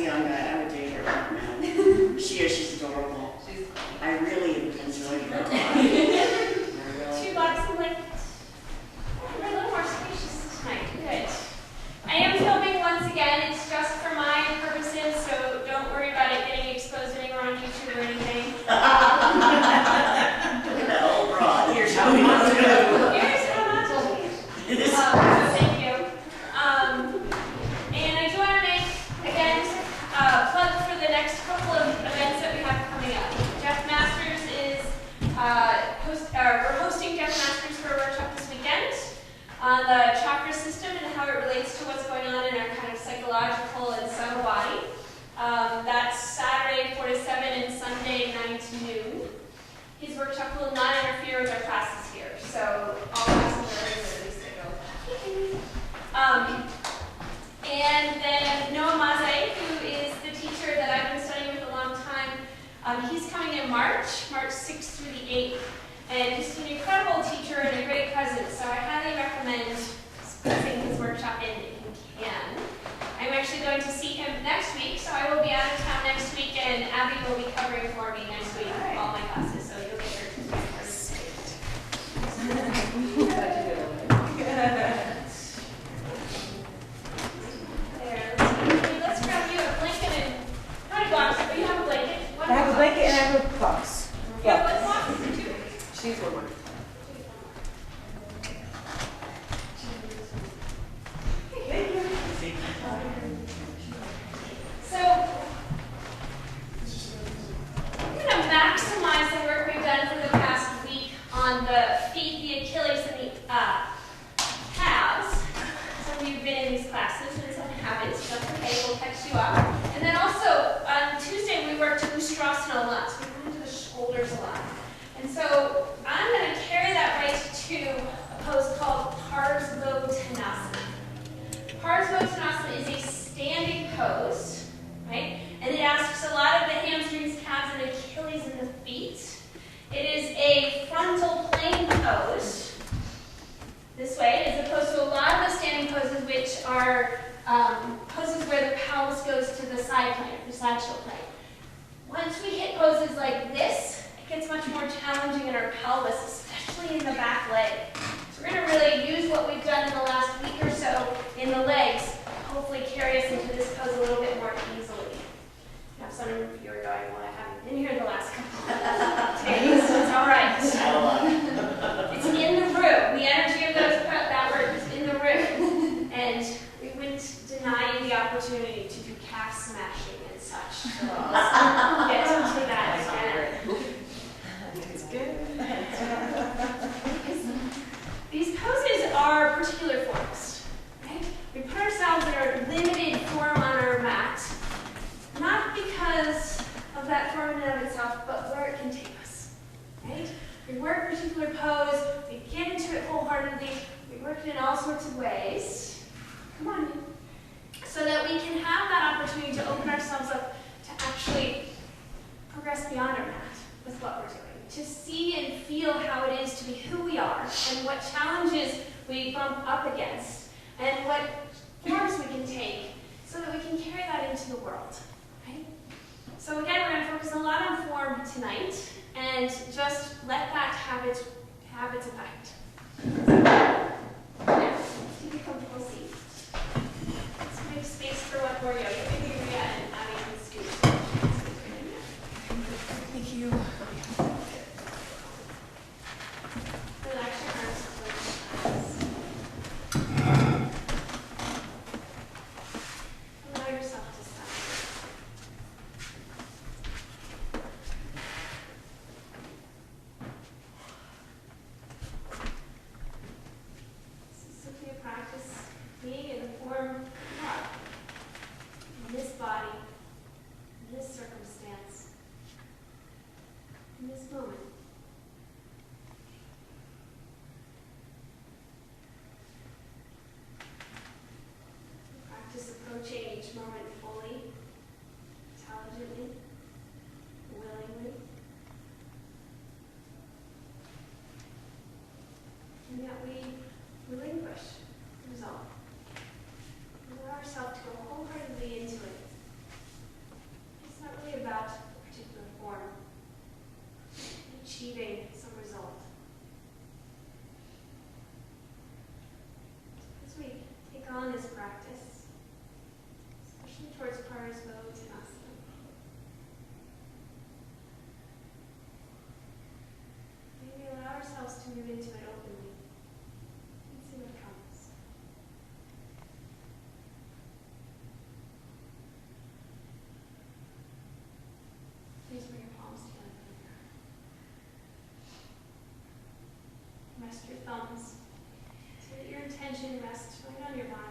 young guy, I would date her right now. She's adorable. I really enjoyed her a lot. 2 bucks and like, we're a little more spacious tonight. Good. I am filming once again. It's just for my purposes, so don't worry about it getting exposed anywhere on YouTube or anything. No, Rod, here's how we must do it. Here's how not to do it. So thank you. And I do want to make, again, a plug for the next couple of events that we have coming up. Jeff Masters is, we're hosting Jeff Masters for a workshop this weekend on the chakra system and how it relates to what's going on in our kind of psychological and subtle body. That's Saturday 4 to 7 and Sunday 9 to noon. His workshop will not interfere with our classes here, so all classes are at least they go. And then Noah Maze, who is the teacher that I've been studying with a long time, he's coming in March 6th through the 8th. And he's an incredible teacher and a great presence, so I highly recommend squeezing his workshop in if you can. I'm actually going to see him next week, so I will be out of town next week, and Abby will be covering for me next week with all my classes, so you'll get her to There, let's grab you a blanket and not a box, but you have a blanket. I have a blanket and I have a box. You have one box? Two. She's one more. Thank you. So, I'm going to maximize the work we've done for the past week on the feet, the Achilles, and the calves. Some of you have been in these classes and some haven't, so that's okay, we'll catch you up. And then also, on Tuesday we worked Ustrasana a lot, so we went into the shoulders a lot. And so, I'm going to carry that right to a pose called parsvottanasana. Parsvottanasana is a standing pose, right? And it asks a lot of the hamstrings, calves, and Achilles in the feet. It is a frontal plane pose, this way, as opposed to a lot of the standing poses, which are poses where the pelvis goes to the side plane, the sagittal plane. Once we hit poses like this, it gets much more challenging in our pelvis, especially in the back leg. So we're going to really use what we've done in the last week or so in the legs, hopefully carry us into this pose a little bit more easily. Now some of you are going, well, I haven't been here the last couple of days, so it's all right. It's in the room. The energy of that work is in the room. And we wouldn't deny you the opportunity to do calf smashing and such. So let's get to that again. It's good. These poses are particular forms, right? We put ourselves in a limited form on our mat, not because of that form in and of itself, but where it can take us, right? We work a particular pose, we get into it wholeheartedly, we work it in all sorts of ways, come on in, so that we can have that opportunity to open ourselves up to actually progress beyond our mat with what we're doing. To see and feel how it is to be who we are and what challenges we bump up against and what forms we can take so that we can carry that into the world, right? So again, we're going to focus a lot on form tonight and just let that have its effect. Now, take a comfortable seat. Let's make space for one more yoga. Maybe you're and Abby can scoot. Thank you. Relax your arms. Allow yourself to settle. This is simply a practice being in the form you are, in this body, in this circumstance, in this moment. Practice approaching each moment fully, intelligently, willingly, and that we relinquish the result. Allow ourselves to go wholeheartedly into it. rest your thumbs so that your intention rests right on your body.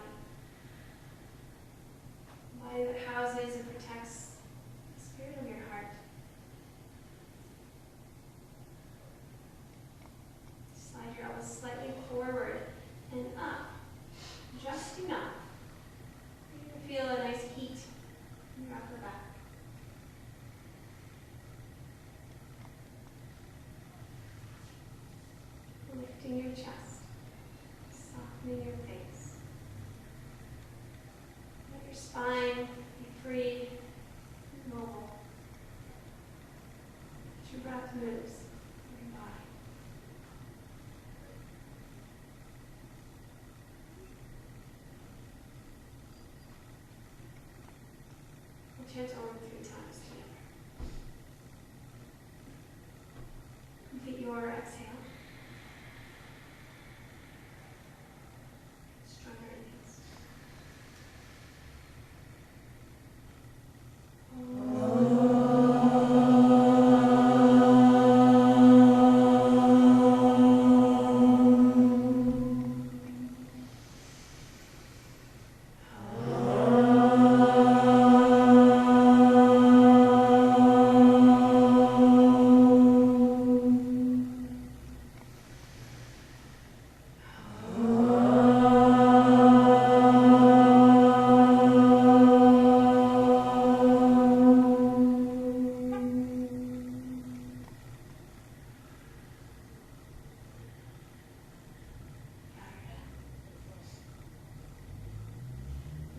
A body that houses and protects the spirit of your heart. Slide your elbows slightly forward and up, just enough. You can feel a nice heat in your upper back. Lifting your chest, softening your face. Let your spine be free and mobile. As your breath moves through your body. We'll chant Om 3 times together. Complete your exhale. Stronger inhales.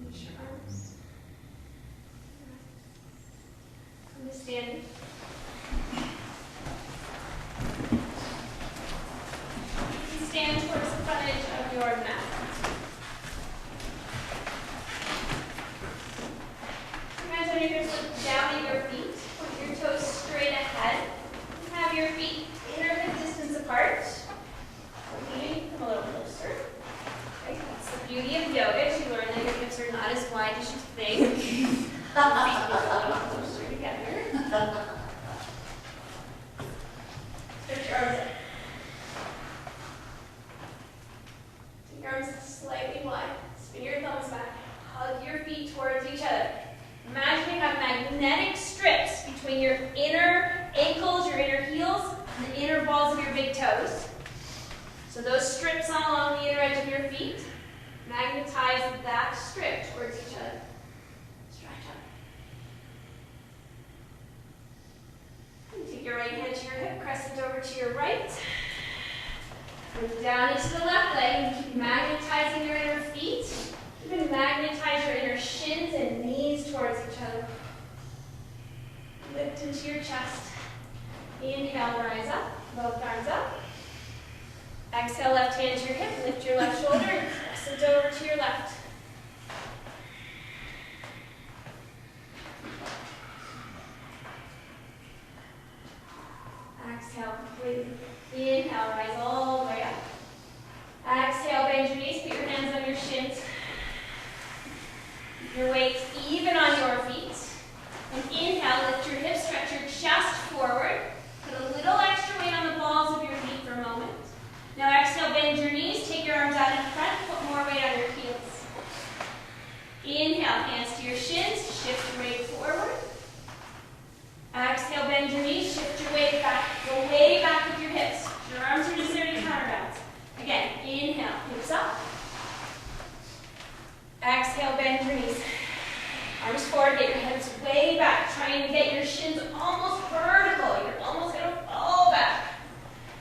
Reach your arms. Come to standing. You can stand towards the front edge of your mat. Your hands on your hips, look down at your feet. Point your toes straight ahead. Have your feet inner hip distance apart. Okay, come a little closer. Okay, that's the beauty of yoga. You learn that your hips are not as wide as you think. Your feet move a little closer together. Stretch your arms up. Take your arms slightly wide. Spin your thumbs back. Hug your feet towards each other. Imagine you have magnetic strips between your inner ankles, your inner heels, and the inner balls of your big toes. So those strips on along the inner edge of your feet magnetize that strip towards each other. Stretch up. And take your right hand to your hip, crescent over to your right. Move down into the left leg and keep magnetizing your inner feet. Even magnetize your inner shins and knees towards each other. Lift into your chest. Inhale, rise up, both arms up. Exhale, left hand to your hip, lift your left shoulder, and crescent over to your left. Exhale completely. Inhale, rise all the way up. Exhale, bend your knees, put your hands on your shins. Keep your weight even on your feet. And inhale, lift your hips, stretch your chest forward. Put a little extra weight on the balls of your feet for a moment. Now exhale, bend your knees, take your arms out in front, put more weight on your heels. Inhale, hands to your shins, shift your weight forward. Exhale, bend your knees, shift your weight back. Go way back with your hips. Your arms are just there to counterbalance. Again, inhale, hips up. Exhale, bend your knees. Arms forward, get your hips way back. Trying to get your shins almost vertical. You're almost going to fall back.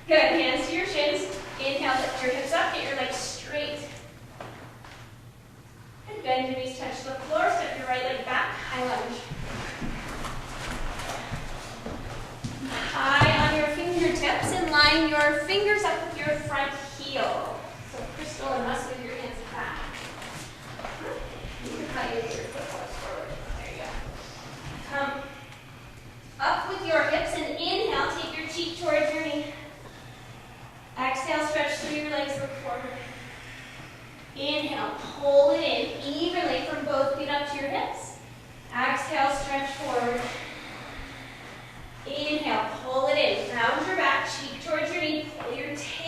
Good, hands to your shins. Inhale, lift your hips up, get your legs straight. And bend your knees, touch the floor, step your right leg back, high lunge. High on your fingertips and line your fingers up with your front heel. So crystal and must with your hands back. You can high your foot forward. There you go. Come up with your hips and inhale, take your cheek towards your knee. Exhale, stretch through your legs, look forward. Inhale, pull it in evenly from both feet up to your hips. Exhale, stretch forward. Inhale, pull it in. Round your back, cheek towards your knee. Pull your tail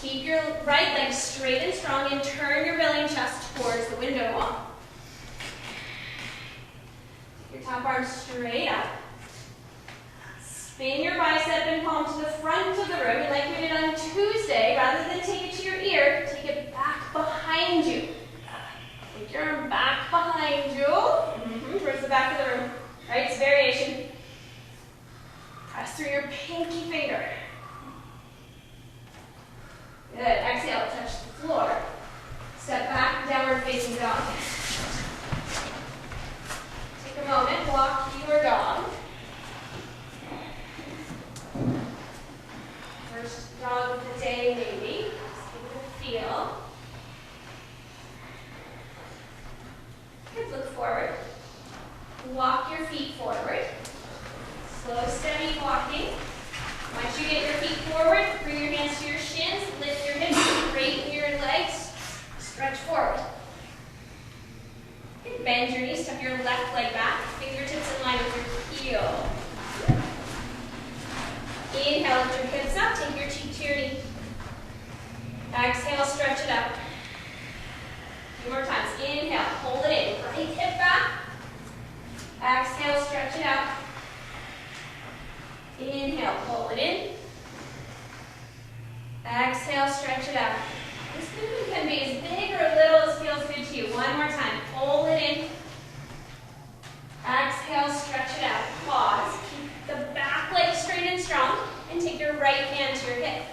Keep your right leg straight and strong and turn your belly and chest towards the window wall. Your top arm straight up. Spin your bicep and palm to the front of the room. And like we did on Tuesday, rather than take it to your ear, take it back behind you. Take your arm back behind you, towards the back of the room. Right, it's variation. Press through your pinky finger. Good, exhale, touch the floor. Step back, downward facing dog. Take a moment, walk your dog. First dog of the day, maybe. Just give it a feel. Good, look forward. Walk your feet forward. Slow, steady walking. Once you get your feet forward, bring your hands to your shins, lift your hips, straighten your legs, stretch forward. Okay, bend your knees, step your left leg back, fingertips in line with your heel. Inhale, lift your hips up, take your cheek to your knee. Exhale, stretch it out. A few more times. Inhale, hold it in, right hip back. Exhale, stretch it out. Inhale, pull it in. Exhale, stretch it out. This movement can be as big or little as feels good to you. One more time. Pull it in. Exhale, stretch it out. Pause. Keep the back leg straight and strong. And take your right hand to your hip.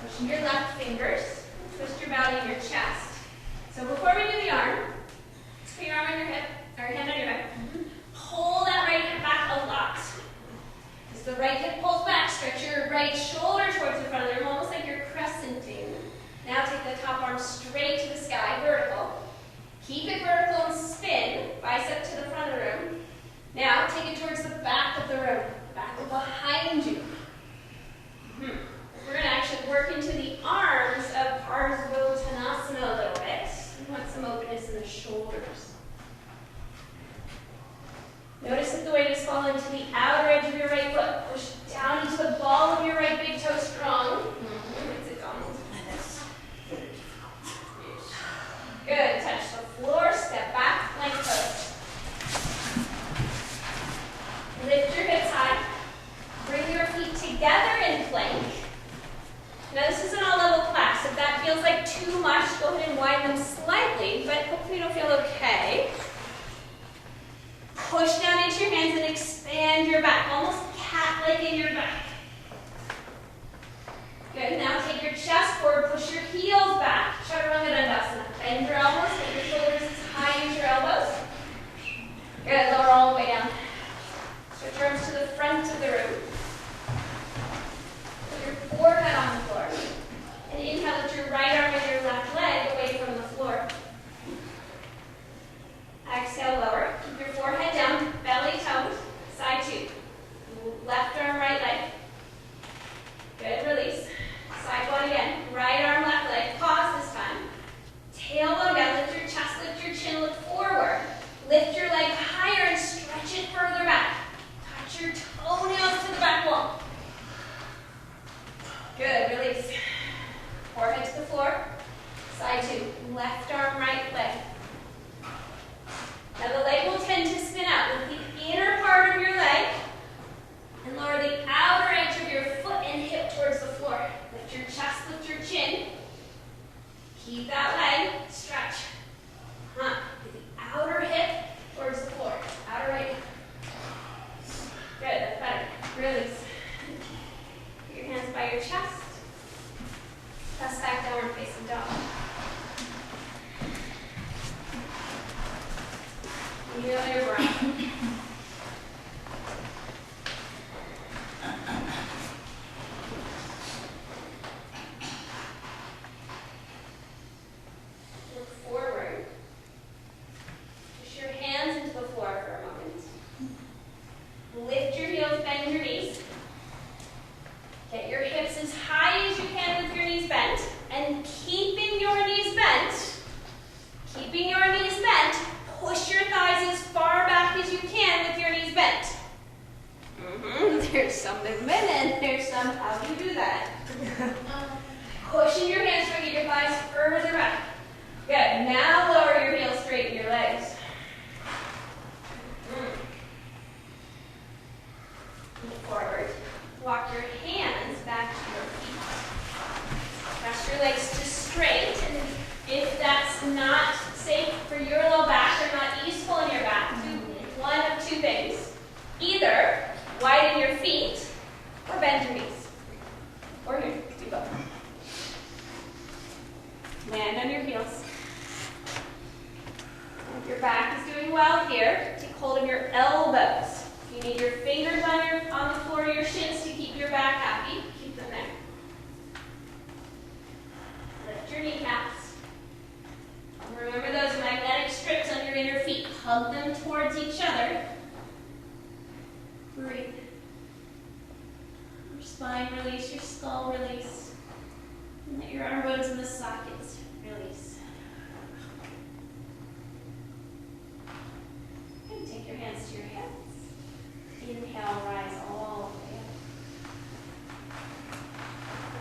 Push your left fingers. Twist your belly in your chest. So before we do the arm, just put your arm on your hip, or your hand on your hip. Pull that right hip back a lot. As the right hip pulls back, stretch your right shoulder towards the front of the room, almost like you're crescenting. Now take the top arm straight to the sky, vertical. Keep it vertical and spin, bicep to the front of the room. Now take it towards the back of the room, back or behind you. We're going to actually work into the arms of parsvottanasana a little bit. We want some openness in the shoulders. Notice that the weight is falling to the outer edge of your right foot. Push down into the ball of your right big toe strong. Exit Donald. Good. Touch the floor. Step back. Plank pose. Lift your hips high. Bring your feet together in plank. Now this is an all-level class. If that feels like too much, go ahead and widen them slightly, but hopefully you'll feel okay. Push down into your hands and expand your back, almost cat-like in your back. Good, now take your chest forward, push your heels back, chaturanga. Bend your elbows, take your shoulders as high as your elbows. Good, lower all the way down. Stretch your arms to the front of the room. Put your forehead on the floor. And inhale, lift your right arm and your left leg away from the floor. Exhale, lower. Keep your forehead down, belly toned, side two. Left arm, right leg. Good, release. Side one again. Right arm, left leg. Pause this time. Tailbone down, lift your chest, lift your chin, look forward. Lift your leg higher and stretch it further back. Touch your toenails to the back wall. Good, release. Forehead to the floor. Side two. Left arm, right leg. Now the leg will tend to spin out. Lift the inner part of your leg and lower the outer edge of your foot and hip towards the floor. Lift your chest, lift your chin. Keep that leg, stretch. Lift the outer hip towards the floor. Outer right hip. Good, that's better. Release. Put your hands by your chest. Press back, downward facing dog. Feel your breath. your legs just straight. And if that's not safe for your low back or not useful in your back, do one of two things. Either widen your feet or bend your knees. Or here, do both. Land on your heels. If your back is doing well here, take hold of your elbows. You need your fingers on the floor of your shins to keep your back happy. Keep them there. Lift your kneecaps. Remember those magnetic strips on your inner feet. Hug them towards each other. Breathe. Your spine release, your skull release. And let your arm bones in the sockets release. And take your hands to your hips. Inhale, rise all the way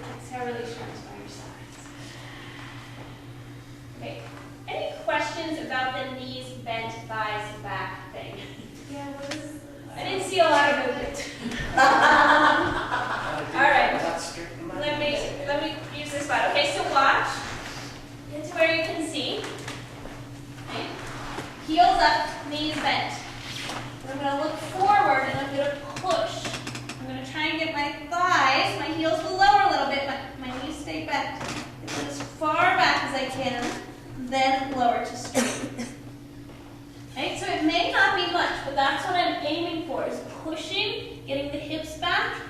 up. Exhale, release your arms by your sides. Okay. Any questions about the knees, bent, thighs, back thing? Yeah, what is I didn't see a lot of movement. All right. Let me use this spot. Okay, so watch. Get to where you can see. Okay. Heels up, knees bent. And I'm going to look forward and I'm going to push. I'm going to try and get my thighs, my heels will lower a little bit, but my knees stay bent. Get as far back as I can, then lower to straight. Okay, so it may not be much, but that's what I'm aiming for, is pushing, getting the hips back,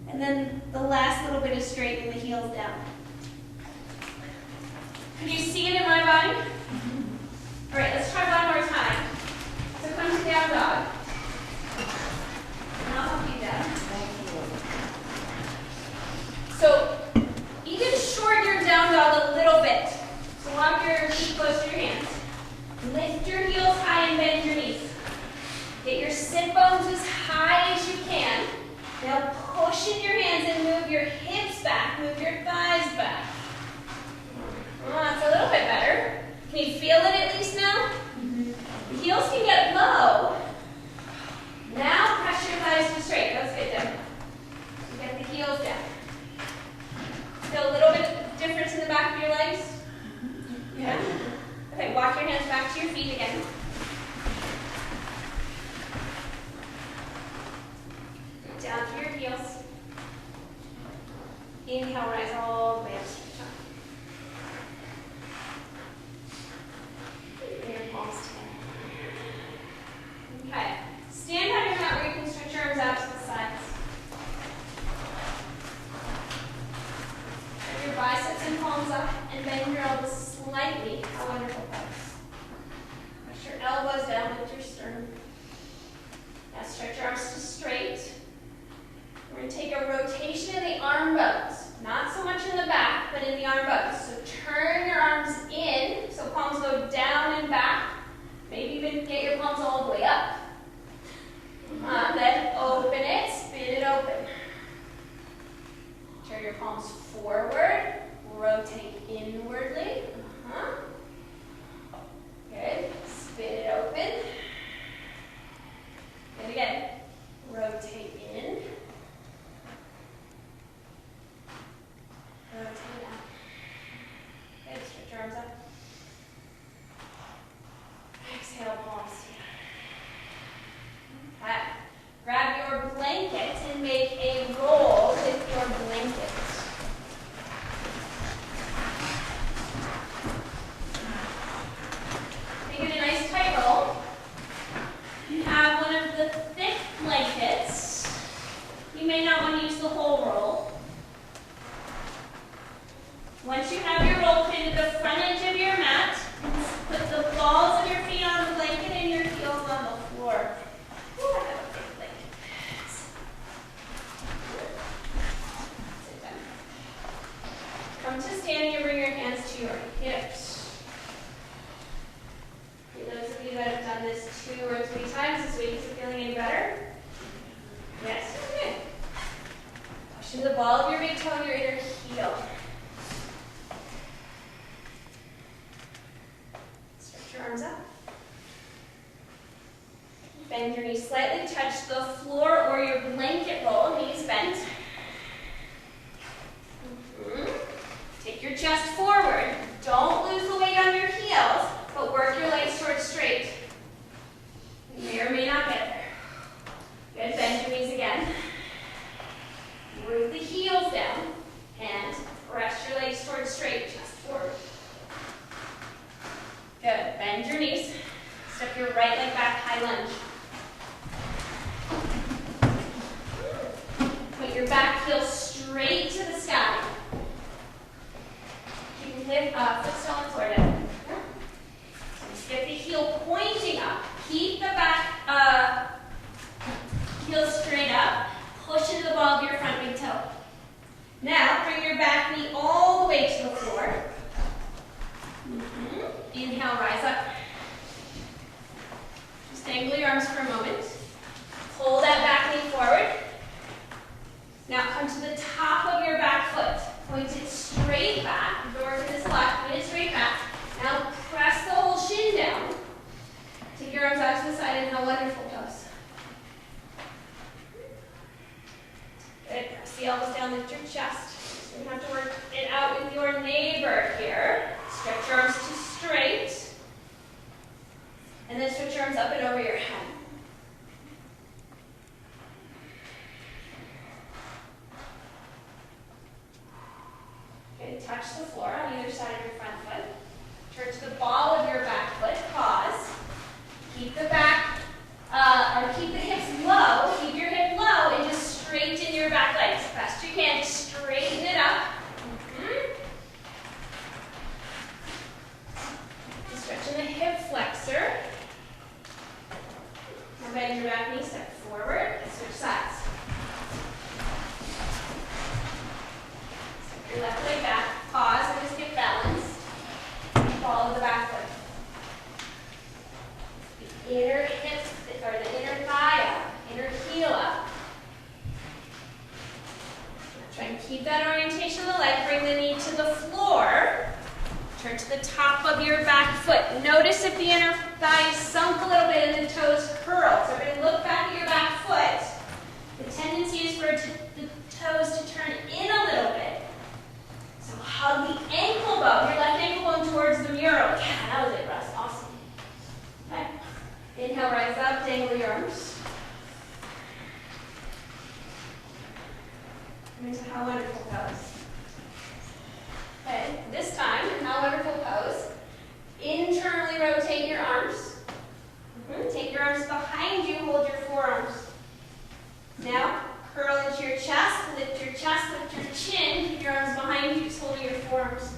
and then the last little bit is straightening the heels down. Can you see it in my body? All right, let's try one more time. So come to down dog. And I'll help you down. So even shorten your down dog a little bit. So walk your feet close to your hands. Lift your heels high and bend your knees. Get your sit bones as high as you can. Now push in your hands and move your hips back, move your thighs back. That's a little bit better. Can you feel it at least now? The heels can get low. Now press your thighs to straight. That's good, Deb. So get the heels down. Feel a little bit of difference in the back of your legs? Yeah? Okay, walk your hands back to your feet again. Down to your heels. Inhale, rise all the way up to the top. Bring your palms together. Okay. Stand on your mat where you can stretch your arms out to the sides. Bring your biceps and palms up and bend your elbows slightly. How wonderful that is. Push your elbows down with your sternum. Now stretch your arms to straight. We're going to take a rotation of the arm bones. Not so much in the back, but in the arm bones. So turn your arms in, so palms go down and back. Maybe even get your palms all the way up. Then open it, spin it open. Turn your palms forward, rotate inwardly. Good. Spin it open. And again, rotate in. Rotate out. Good. Stretch your arms up. Exhale, palms together. Okay. Grab your blanket and make a roll with your blanket. Make it a nice tight roll. You have one of the thick blankets. You may not want to use the whole roll. Once you have your roll, pin to the front edge of your mat. Put the balls of your feet on the blanket and your heels on the floor. Ooh, I have a big blanket. Sit down. Come to standing and bring your hands to your hips. For those of you that have done this 2 or 3 times this week, is it feeling any better? Yes? Okay. Push in the ball of your big toe and your inner heel. Stretch your arms up. Bend your knees slightly, touch the floor or your blanket roll, knees bent. footstool on the floor down. So just get the heel pointing up. Keep the back heel straight up. Push into the ball of your front big toe. Now, bring your back knee all the way to the floor. Inhale, rise up. Just angle your arms for a moment. Pull that back knee forward. Now come to the top of your back foot. Point it straight back. Door to this left, point it straight back. Now press the whole shin down. Take your arms out to the side and have a wonderful pose. Good. Press the elbows down, lift your chest. So you have to work it out with your neighbor here. Stretch your arms to straight. And then stretch your arms up and over your head. Okay, touch the floor on either side of your front foot. Turn to the ball of your back foot. Pause. Keep the back, keep the hips low. Keep your hip low and just straighten your back legs. Best you can, just straighten it up. Stretching the hip flexor. Now bend your back knee, step forward, and switch sides. Step your left leg back, pause, and just get balanced. Follow the back foot. The inner hip, or the inner thigh up, inner heel up. Now try and keep that orientation of the leg, bring the knee to the floor. Turn to the top of your back foot. Notice if the inner thigh is sunk a little bit and the toes curl. So we're going to look back at your back foot. The tendency is for the toes to turn in a little bit. So hug the ankle bone, your left ankle bone towards the mural. Yeah, that was it, Russ. Awesome. Okay. Inhale, rise up, dangle your arms. Into how wonderful pose. Okay, this time, in how wonderful pose, internally rotate your arms. Take your arms behind you, hold your forearms. Now, curl into your chest, lift your chin, keep your arms behind you, just holding your forearms.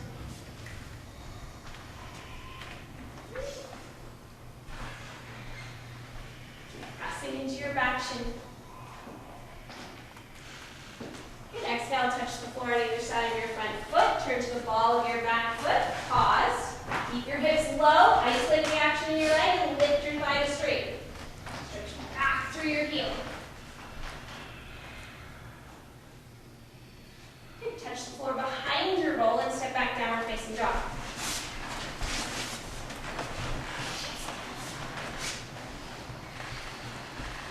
Keep pressing into your back shin. Exhale, touch the floor on either side of your front foot. Turn to the ball of your back foot. Pause. Keep your hips low. Isolate the action in your leg and lift your thigh to straight. Stretch back through your heel. Okay, touch the floor behind your roll and step back downward facing dog.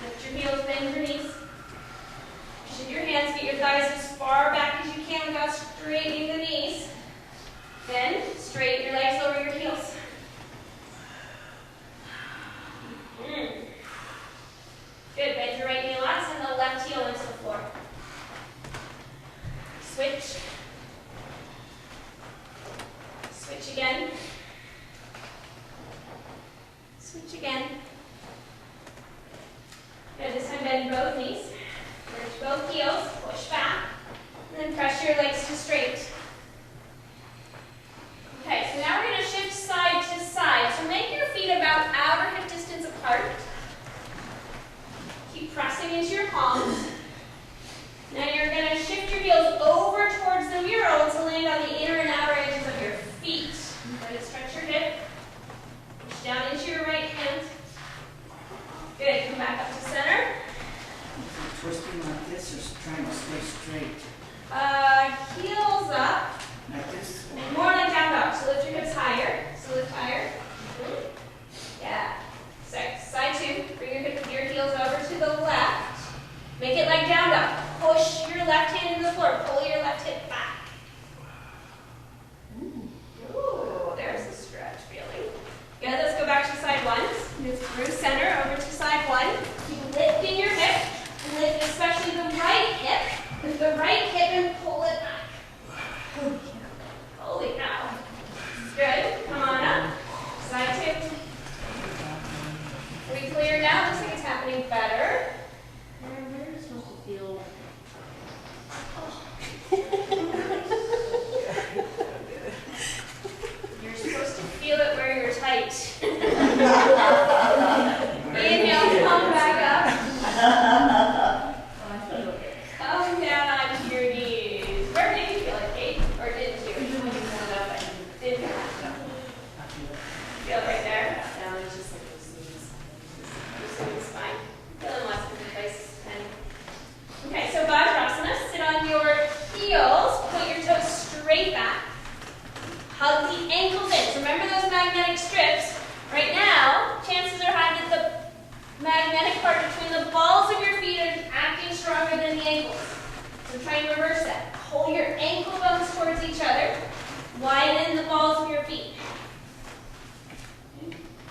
Lift your heels, bend your knees. Shift your hands, get your thighs as far back as you can without straightening the knees. Then, straighten your legs over your heels. Good, bend your right knee last and the left heel into the floor. Switch. Switch again. Switch again. Good, this time bend both knees. Lift both heels, push back, and then press your legs to straight. Okay, so now we're going to shift side to side. So make your feet about outer hip distance apart. pressing into your palms. Now you're going to shift your heels over towards the Hug the ankles in. So remember those magnetic strips? Right now, chances are high that the magnetic part between the balls of your feet is acting stronger than the ankles. So try and reverse that. Pull your ankle bones towards each other. Widen the balls of your feet.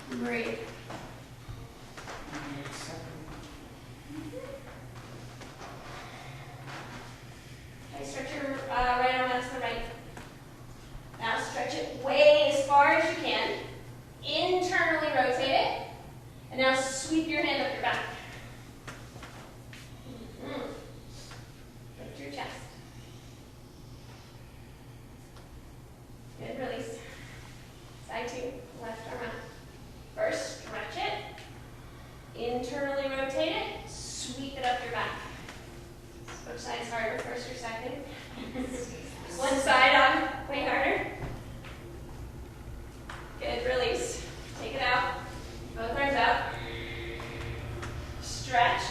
Breathe. Okay, stretch your right arm out to the right. Now stretch it way as far as you can. Internally rotate it. And now sweep your hand up your back. Lift your chest. Good, release. Side two, left arm out. First, stretch it. Internally rotate it. Sweep it up your back. Which side is harder, first or second? One side on, way harder. Good, release. Take it out. Both arms out. Stretch.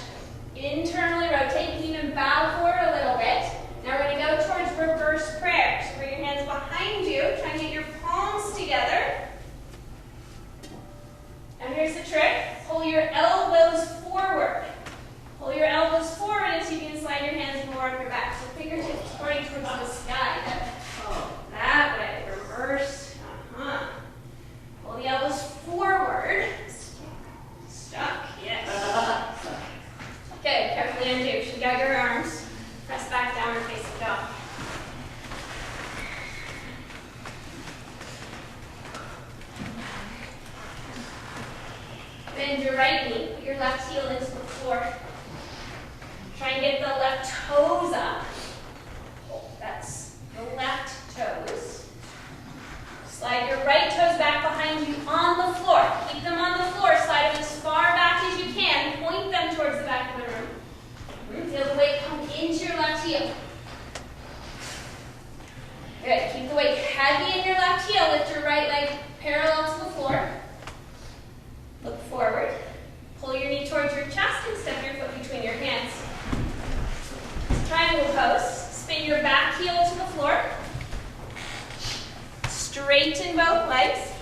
Internally rotate. You can even bow forward a little bit. Now we're going to go towards reverse prayer. So bring your hands behind you. Try and get your palms together. Now here's the trick. Pull your elbows forward. Pull your elbows forward as you can slide your hands more on your back. So fingertips pointing towards the sky. That way. Reverse. Pull the elbows forward. Stuck. Yes. Good. Carefully undo. Shake out your arms. Press back down and facing dog. Bend your right knee. Put your left heel into the floor. Try and get the left toes up. That's the left toes. Slide your right toes back behind you on the floor. Keep them on the floor. Slide them as far back as you can. Point them towards the back of the room. Feel the weight come into your left heel. Good. Keep the weight heavy in your left heel. Lift your right leg parallel to the floor. Look forward. Pull your knee towards your chest and step your foot between your hands. Triangle pose. Spin your back heel to the floor. Straighten both legs.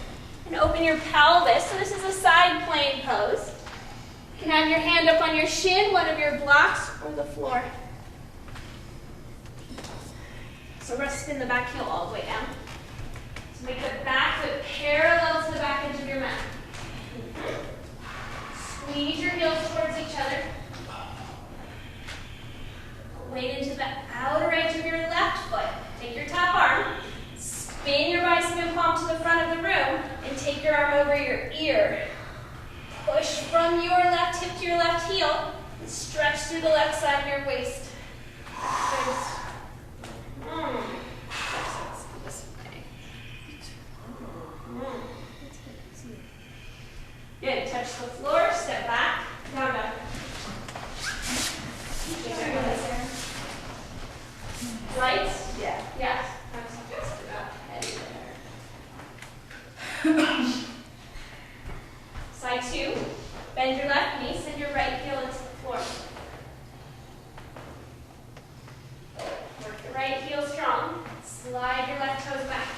And open your pelvis. So this is a side plane pose. You can have your hand up on your shin, one of your blocks, or the floor. So we're going to spin the back heel all the way down. So make the back foot parallel to the back edge of your mat. Squeeze your heels towards each other. Weight into the outer edge of your left foot. Take your top arm. Spin your bicep and palm to the front of the room. And take your arm over your ear. Push from your left hip to your left heel. And stretch through the left side of your waist. Good. Good. Touch the floor. Step back. Down dog. Right? Yeah. Yes. That's just about heading there. Side two. Bend your left knee. Send your right heel into the floor. Work your right heel strong. Slide your left toes back.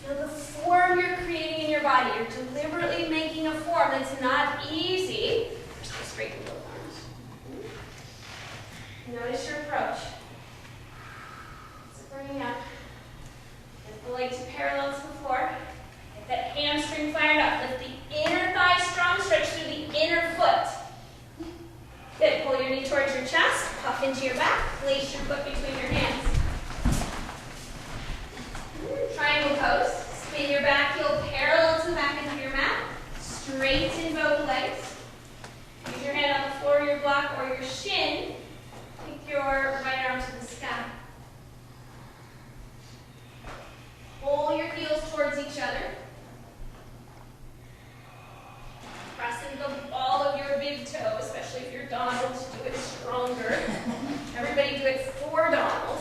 Feel the form you're creating in your body. You're deliberately making a form that's not easy. Just straighten both arms. Notice your approach. So bringing up. Lift the legs parallel to the floor. Get that hamstring fired up. Lift the inner thigh strong. Stretch through the inner foot. Good. Pull your knee towards your chest. Puff into your back. Place your foot between your hands. Triangle pose. Spin your back heel parallel to the back end of your mat. Straighten both legs. Use your hand on the floor of your block or your shin. Take your right arm to the sky. Pull your heels towards each other. Press into the ball of your big toe, especially if you're Donald, to do it stronger. Everybody do it for Donald.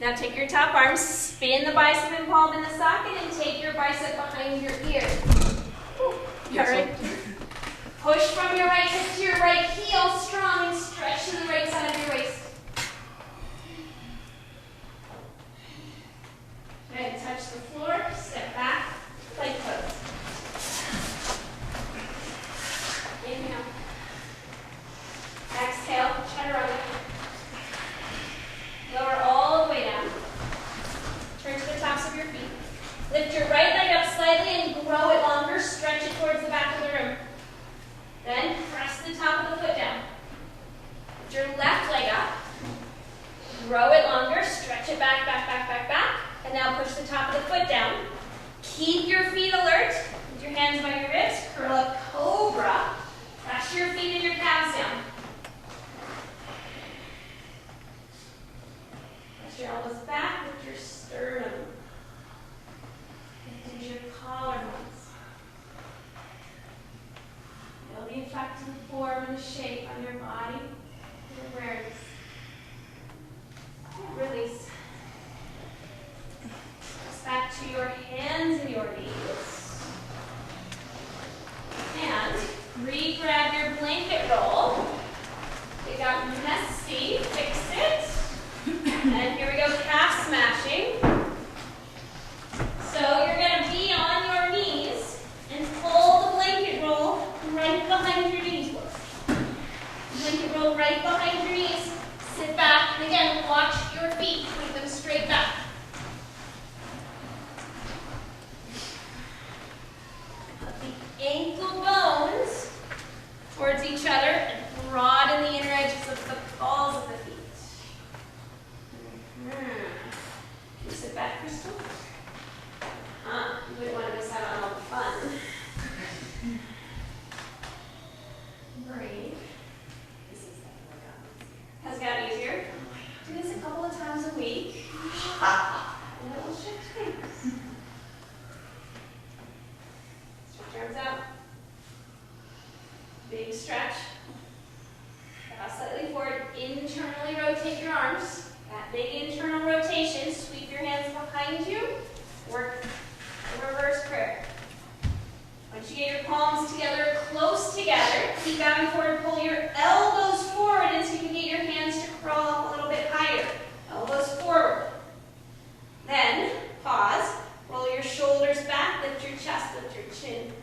Now take your top arm, spin the bicep and palm in the socket, and take your bicep behind your ear. All right. Push from your right hip to your right heel, strong, and stretch to the right side of your waist. leg up. Grow it longer, stretch it back, back, back, back, back. And now push the top of the foot down. Keep your feet alert. With your hands by your ribs, curl up, cobra. Press your feet and your calves down. Press your elbows back with your sternum. Use your collarbones. Feel the effect of the form and the shape on your body. Your awareness. Release. Press back to your hands and your knees. And re-grab your blanket roll. It got messy. Fix it. And here we go, calf smashing. So you're going to be on your knees and pull the blanket roll right behind your knees. Blanket roll right behind your knees. Sit back, and again, watch your feet. Point them straight back. Put the ankle bones towards each other and broaden the inner edges of the balls of the feet. Can you sit back, Crystal? You wouldn't want to miss out on all the fun. Breathe. Has gotten easier. Do this a couple of times a week. And it will shift things. Stretch your arms out. Big stretch. Bow slightly forward. Internally rotate your arms. That big internal rotation. Sweep your hands behind you. Work the reverse prayer. Once you get your palms together, close together, keep bowing forward, pull your elbows forward until you can get your hands to crawl up a little bit higher. Elbows forward. Then, pause, roll your shoulders back, lift your chest, lift your chin.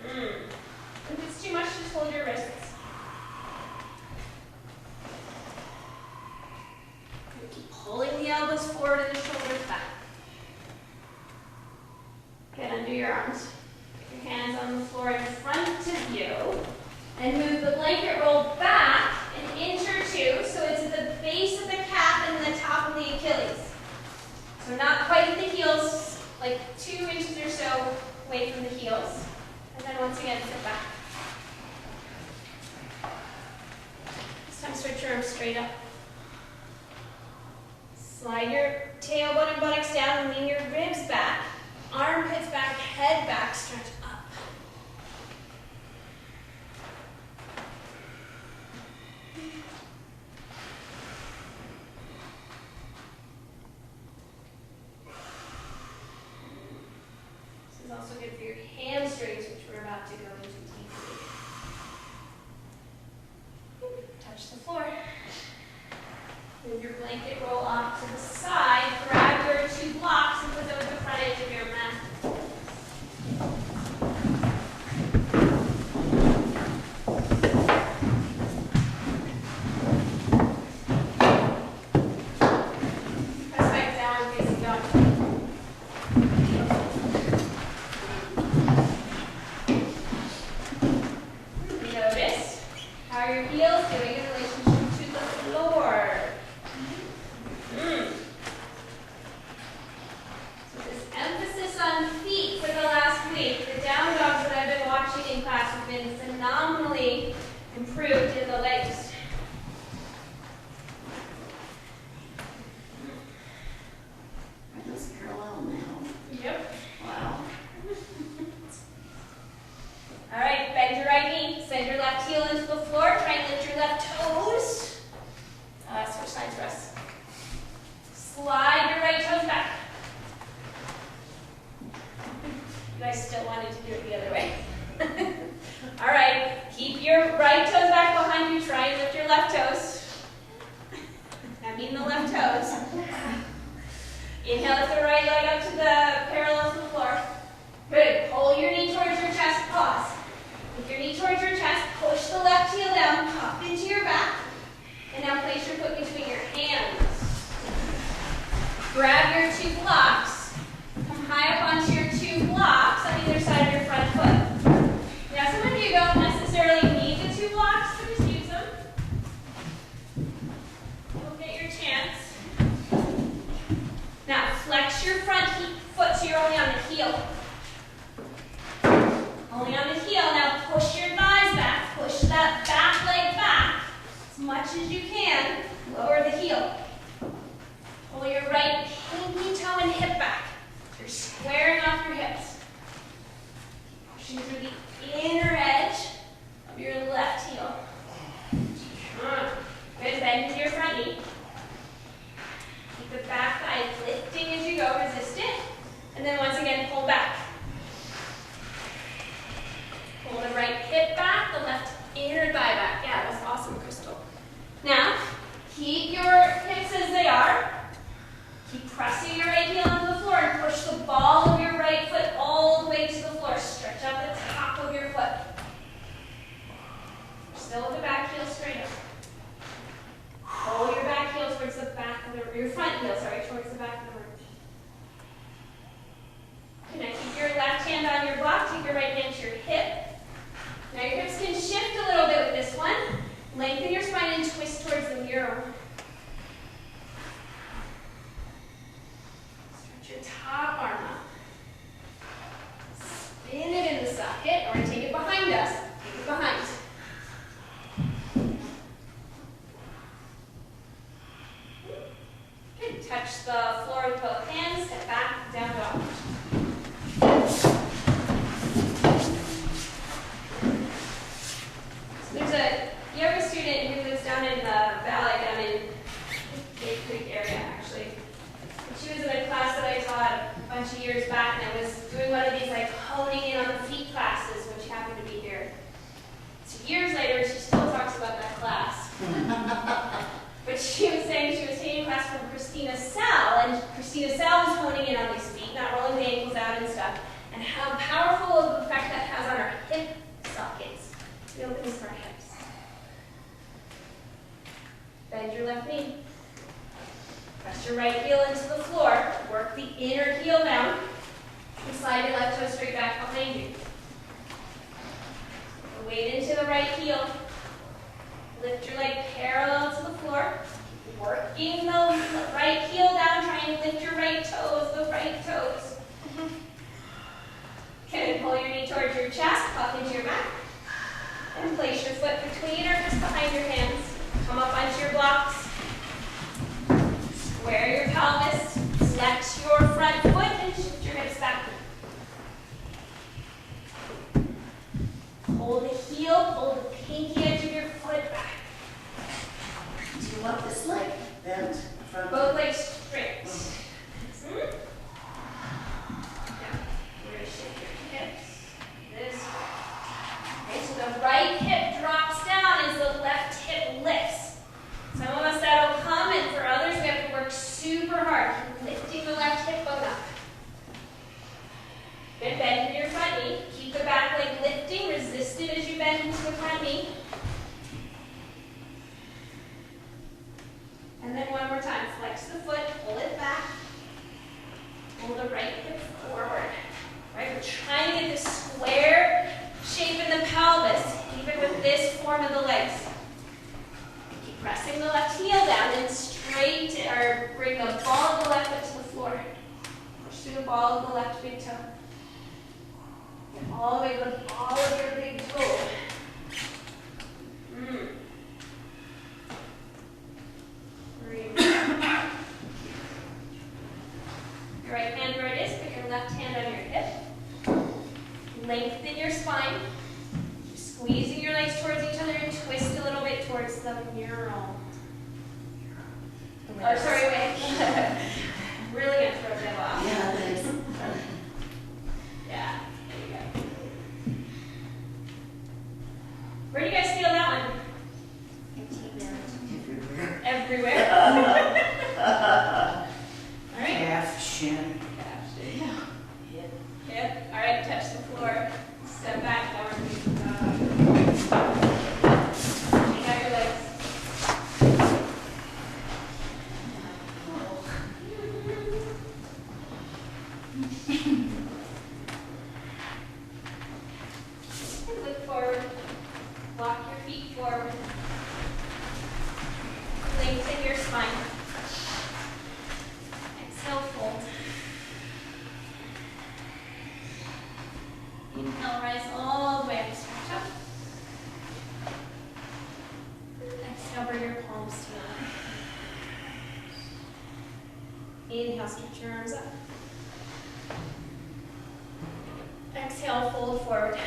If it's too much, just hold your wrists. And keep pulling the elbows forward and the shoulders back. Get under your arms. Put your hands on the floor in front of you. And move the blanket roll back an inch or two so it's at the base of the calf and the top of the Achilles. So not quite at the heels, like 2 inches or so away from the heels. And then once again, sit back. This time switch your arms straight up. Slide your tailbone and buttocks down and lean your ribs back. Armpits back, head back, stretch up. This is also good for your hamstrings, which we're about to go into deeply. Touch the floor. Move your blanket roll off to the side. Grab your 2 blocks and put them at the front edge of your mat. Press back down, facing dog. Notice how your heels doing in relationship to the floor. So this emphasis on feet for the last week. The down dogs that I've been watching in class have been phenomenally improved in the legs. Are those parallel now? Yep. Wow. All right, bend your right knee. Send your left heel into the floor. Try and lift your left toes. Switch sides for us. Slide your right toes back. You guys still wanted to do it the other way. All right, keep your right toes back behind you. Try and lift your left toes. I mean the left toes. Inhale, lift the right leg up to the parallel to the floor. Good. Pull your knee towards your chest. Pause. With your knee towards your chest, push the left heel down, pop into your back. And now place your foot between your hands. Grab your 2 blocks. Come high up onto your 2 blocks on either side of your front foot. Now some of you don't necessarily need the 2 blocks, so just use them. much as you can, lower the heel. Pull your right pinky toe and hip back. You're squaring off your hips. Pushing through the inner edge of your left heel. Good, bend into your front knee. Keep the back thigh lifting as you go, resist it. And then once again, pull back. Pull the right hip back, the left inner thigh back. Yeah, that was awesome, Crystal. Now, keep your hips as they are. Keep pressing your right heel onto the floor and push the ball of your right foot all the way to the floor. Stretch out the top of your foot. Still with the back heel straight up. Pull your back heel towards the back of your front heel, towards the back of the room. Okay, now keep your left hand on your block, take your right hand to your hip. Now your hips can shift a little bit with this one. Lengthen your spine and twist towards the mural. Stretch your top arm up. Spin it in the socket, or take it behind us. Take it behind. Good. Touch the floor with both hands. Step back, down dog. There's a yoga student who lives down in the valley, down in Bay Creek area, actually. And she was in a class that I taught a bunch of years back, and I was doing one of these like honing in on the feet classes, which happened to be here. So years later, she still talks about that class. But she was saying she was taking a class from Christina Sal, and Christina Sal was honing in on these feet, not rolling the ankles out and stuff, and how powerful of an effect that has on our hip sockets. The openings of our hips. Bend your left knee. Press your right heel into the floor. Work the inner heel down. And slide your left toe straight back behind you. Weight into the right heel. Lift your leg parallel to the floor. Working the right heel down, trying to lift your right toes, the right toes. Okay, pull your knee towards your chest, pop into your back. And place your foot between or just behind your hands. Come up onto your blocks. Square your pelvis. Flex your front foot and shift your hips back. Pull the heel, pull the pinky edge of your foot back. Do you want this leg bent from Both legs straight. Yeah. You're going to shift your hips this way. Okay, so the right hip drops down as the left hip lifts. Some of us that'll come, and for others we have to work super hard, lifting the left hip bone up. Good, bend in your front knee. Keep the back leg lifting, resist it as you bend into the front knee. And then one more time, flex the foot, pull it back. Pull the right hip forward. Right, we're trying to get this square shape in the pelvis, even with this form of the legs. Keep pressing the left heel down and straight, or bring the ball of the left foot to the floor. Push through the ball of the left big toe. Get all the way to the ball of your big toe. Your right hand where it is, put your left hand on your hip. Lengthen your spine. Squeezing your legs towards each other and twist a little bit towards the mural. Oh, sorry, wait. Really gonna throw that off. Yeah, there's Yeah, there you go. Where do you guys feel that one? everywhere. Everywhere. All right. Calf, shin. Yeah. Hip. All right, touch the floor. Step back, downward facing dog. Take out your legs. And look forward. Walk your feet forward. Lengthen your spine. Exhale, fold. Inhale, rise all the way up, stretch up. Exhale, bring your Inhale, stretch your arms up. Exhale, fold forward.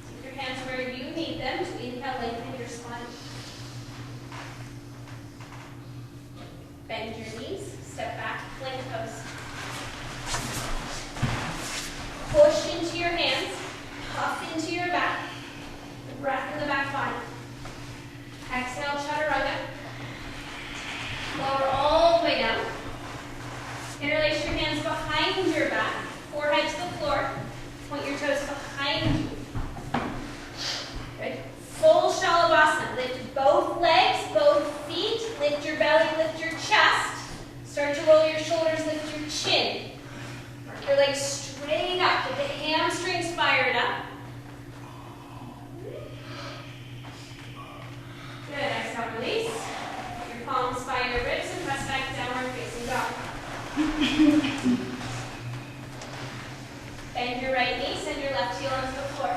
Take your hands where you need them to inhale, lengthen your spine. Bend your knees, step back, plank pose. Push into your hands, puff into your back. Breath in the back body. Exhale, chaturanga. Lower all the way down. Interlace your hands behind your back, forehead to the floor. Point your toes behind you. Good. Full shalabhasana. Lift both legs, both feet. Lift your belly, lift your chest. Start to roll your shoulders, lift your chin. Work your legs straight up. Get the hamstrings fired up. Good. Exhale, release. Put your palms by your ribs and press back downward facing dog. Bend your right knee, send your left heel onto the floor.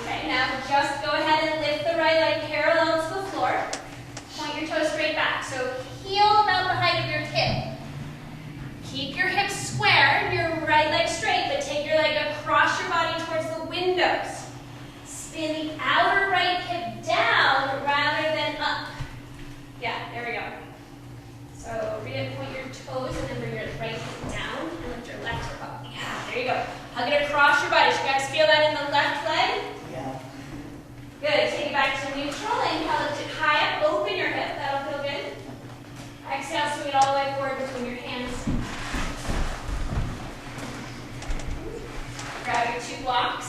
Okay, now just go ahead and lift the right leg parallel to the floor. Point your toes straight back. So heel about the height of your hip. Keep your hips square and your right leg straight, but take your leg across your body towards the windows. Spin the outer right hip down rather than up. Yeah, there we go. So point your toes and then bring your right hip down and lift your left hip up. Yeah, there you go. Hug it across your body. So you guys feel that in the left leg? Yeah. Good. Take it back to neutral. Inhale, lift it high up. Open your hip. That'll feel good. Exhale, swing it all the way forward between your hands. Grab your 2 blocks.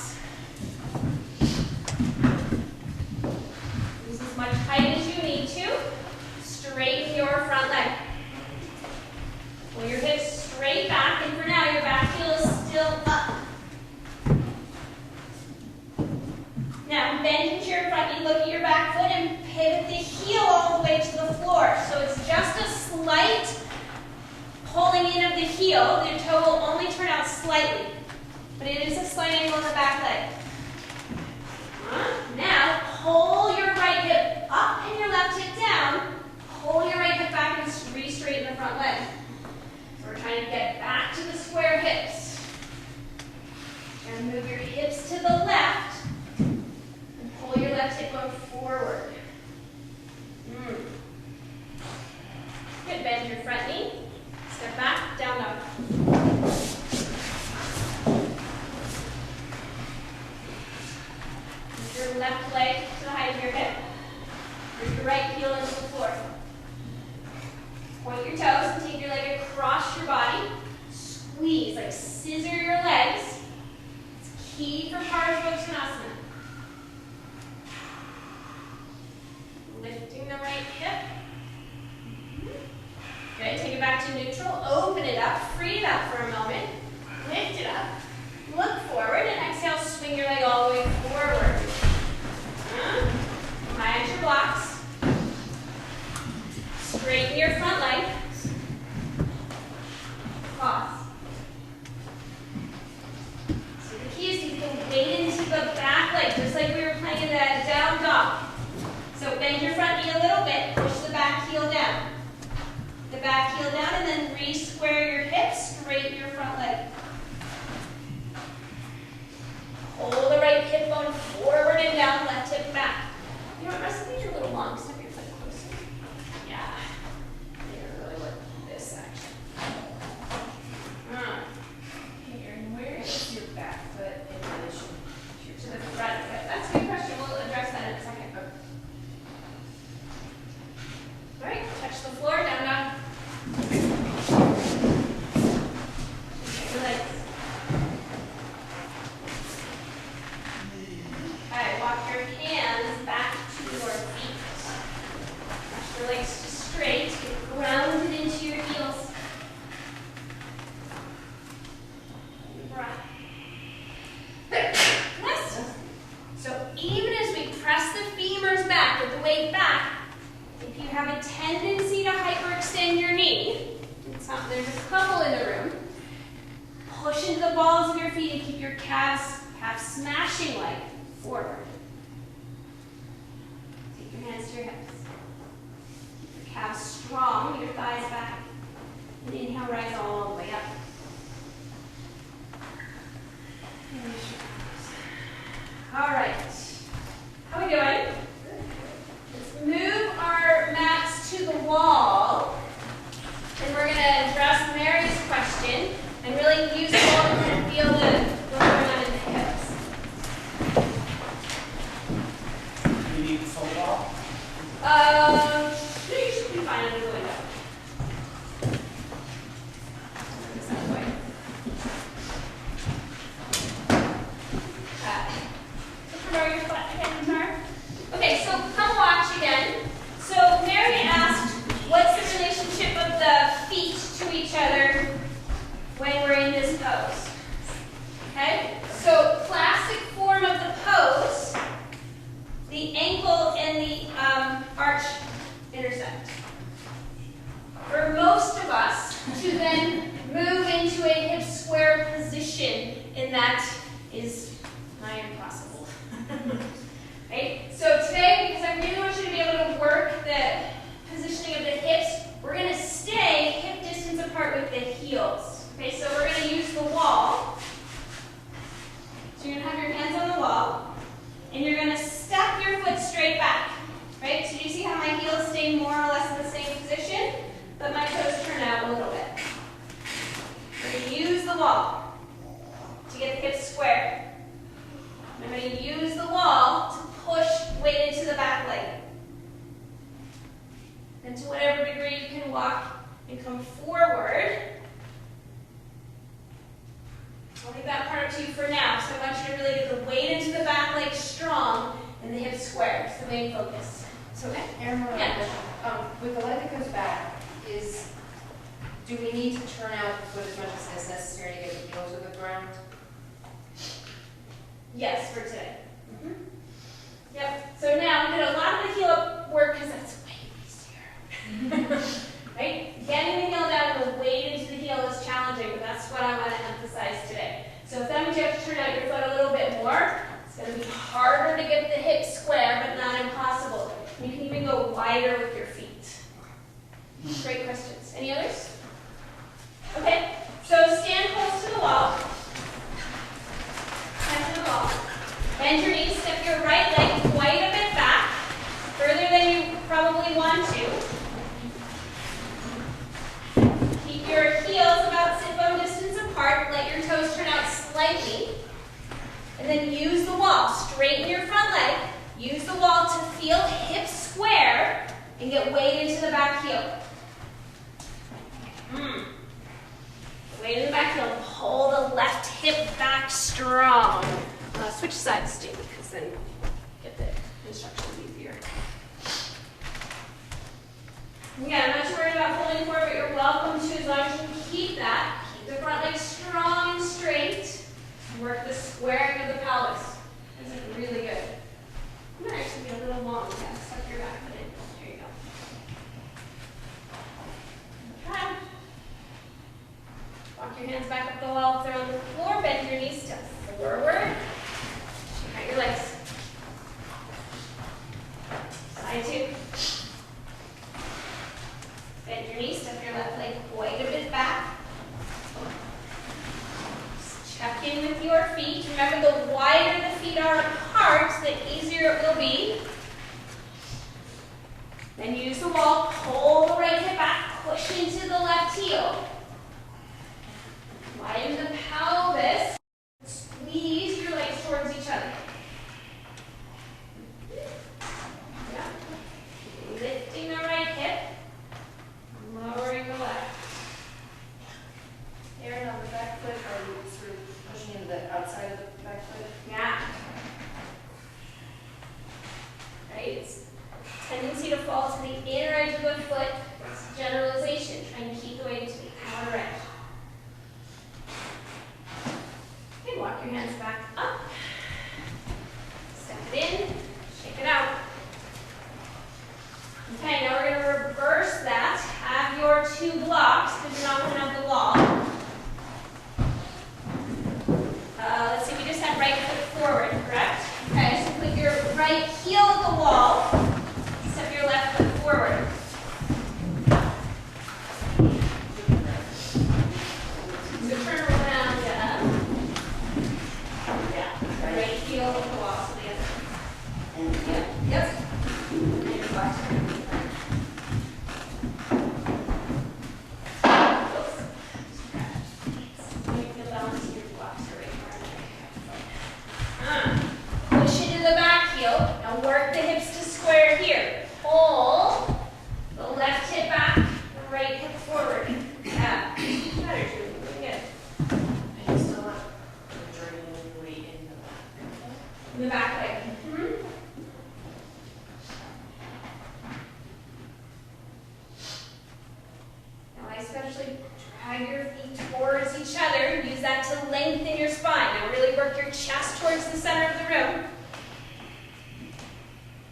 Use as much height as you need to. Straighten your front leg. Pull your hips straight back, and for now, your back heel is still up. Now, bend into your front knee, look at your back foot, and pivot the heel all the way to the floor. So it's just a slight pulling in of the heel. Your toe will only turn out slightly, but it is a slight angle in the back leg. Now, pull your right hip up and your left hip down. Pull your right hip back and re-straighten the front leg. So we're trying to get back to the square hips. And move your hips to the left. And pull your left hip going forward. Good. Bend your front knee. Step back, down dog. Move your left leg to the height of your hip. Bring your right heel into the floor. Point your toes and take your leg across your body. Squeeze, like scissor your legs. It's key for parsvottanasana. Lifting the right hip. Good, take it back to neutral. Open it up, free it up for a moment. Lift it up. Look forward and exhale, swing your leg all the way forward. Mind your blocks. Straighten your front leg. Pause. So the key is you can wade into the back leg, just like we were playing in that down dog. So bend your front knee a little bit, push the back heel down. The back heel down, and then re-square your hips, straighten your front leg. Pull the right hip bone forward and down, left hip back. You know what, rest of these are a little long. Step your foot closer. Yeah. They really like this action. Here, and where is your back foot in relation To the front foot. That's a good question. We'll address that in a second. All right, touch the floor, down dog. Your legs. Okay, walk your hands back to your feet. Push your legs straight. Get grounded into your heels. Breath. Nice. So even as we press the femurs back with the weight back, if you have a tendency to hyperextend your knee, there's a couple in the room, push into the balls of your feet and keep your calf smashing leg forward. Take your hands to your hips. Keep your calves fine under the window. This way. Prepare your foot again, Mar. Okay, so come watch again. So Mary asked, what's the relationship of the feet to each other when we're in this pose? Okay, so classic form of the pose, the ankle and the arch intersect. For most of us to then move into a hip square position, and that is nigh impossible. Right? So today, because I really want you to be able to work the positioning of the hips, we're going to stay hip distance apart with the heels. Okay, so we're going to use the wall. So you're going to have your hands on the wall, and you're going to step your foot straight back. Right? So you see how my heels stay more or less in the same position, but my toes turn out a little bit. We're going to use the wall to get the hips square. I'm going to use the wall to push weight into the back leg. And to whatever degree you can walk and come forward. I'll leave that part up to you for now. So I want you to really get the weight into the back leg strong and the hips square. It's the main focus. So, okay. Erin, Yeah. with the leg that goes back, do we need to turn out the foot as much as is necessary to get the heels to the ground? Yes, for today. Yep. So now we did a lot of the heel work because that's way easier. Right? Getting the heel down and the weight into the heel is challenging, but that's what I want to emphasize today. So if that means you have to turn out your foot a little bit more, it's going to be harder to get the hip square, but not impossible. You can even go wider with your feet. Great questions. Any others? Okay. So stand close to the wall. Stand to the wall. Bend your knees, step your right leg quite a bit back, further than you probably want to. Keep your heels about sit bone distance apart, let your toes turn out slightly, and then use the wall. Straighten your front leg, use the wall to feel hips square, and get weight into the back heel. Weight in the back heel, pull the left hip back strong. Switch sides too, because then get the instructions easier. Again, I'm not too worried about pulling forward, but you're welcome to as long as you can keep that. Keep the front leg strong and straight. Work the squaring of the pelvis. This is really good. It might actually be a little long. Yeah, suck your back foot in. There you go. Okay. Walk your hands back up the wall if they're on the floor. Bend your knees, step forward. Check out your legs. Side two. Bend your knees, step your left leg quite a bit back. Just check in with your feet. Remember, the wider the feet are apart, the easier it will be. Then use the wall, pull the right hip back, push into the left heel. Widen the pelvis. Squeeze your legs towards each other. Yeah. Lifting the right hip, lowering the left. Erin, on the back foot, are you sort of pushing into the outside of the back foot? Yeah. Right? It's tendency to fall to the inner edge of the foot. It's generalization. Trying to keep the weight to the outer edge. Okay, walk your hands back up. Step it in, shake it out. Okay, now we're going to reverse that. Have your two blocks, because you're not going to have the wall. Let's see, we just had right foot forward, correct? Okay, so put your right heel at the wall. Step your left foot forward. So turn around, yeah. Right heel at the wall, so the other. And Yep. And your butt. Push into the back heel. Now work the hips to square Drag your feet towards each other. Use that to lengthen your spine. Now really work your chest towards the center of the room.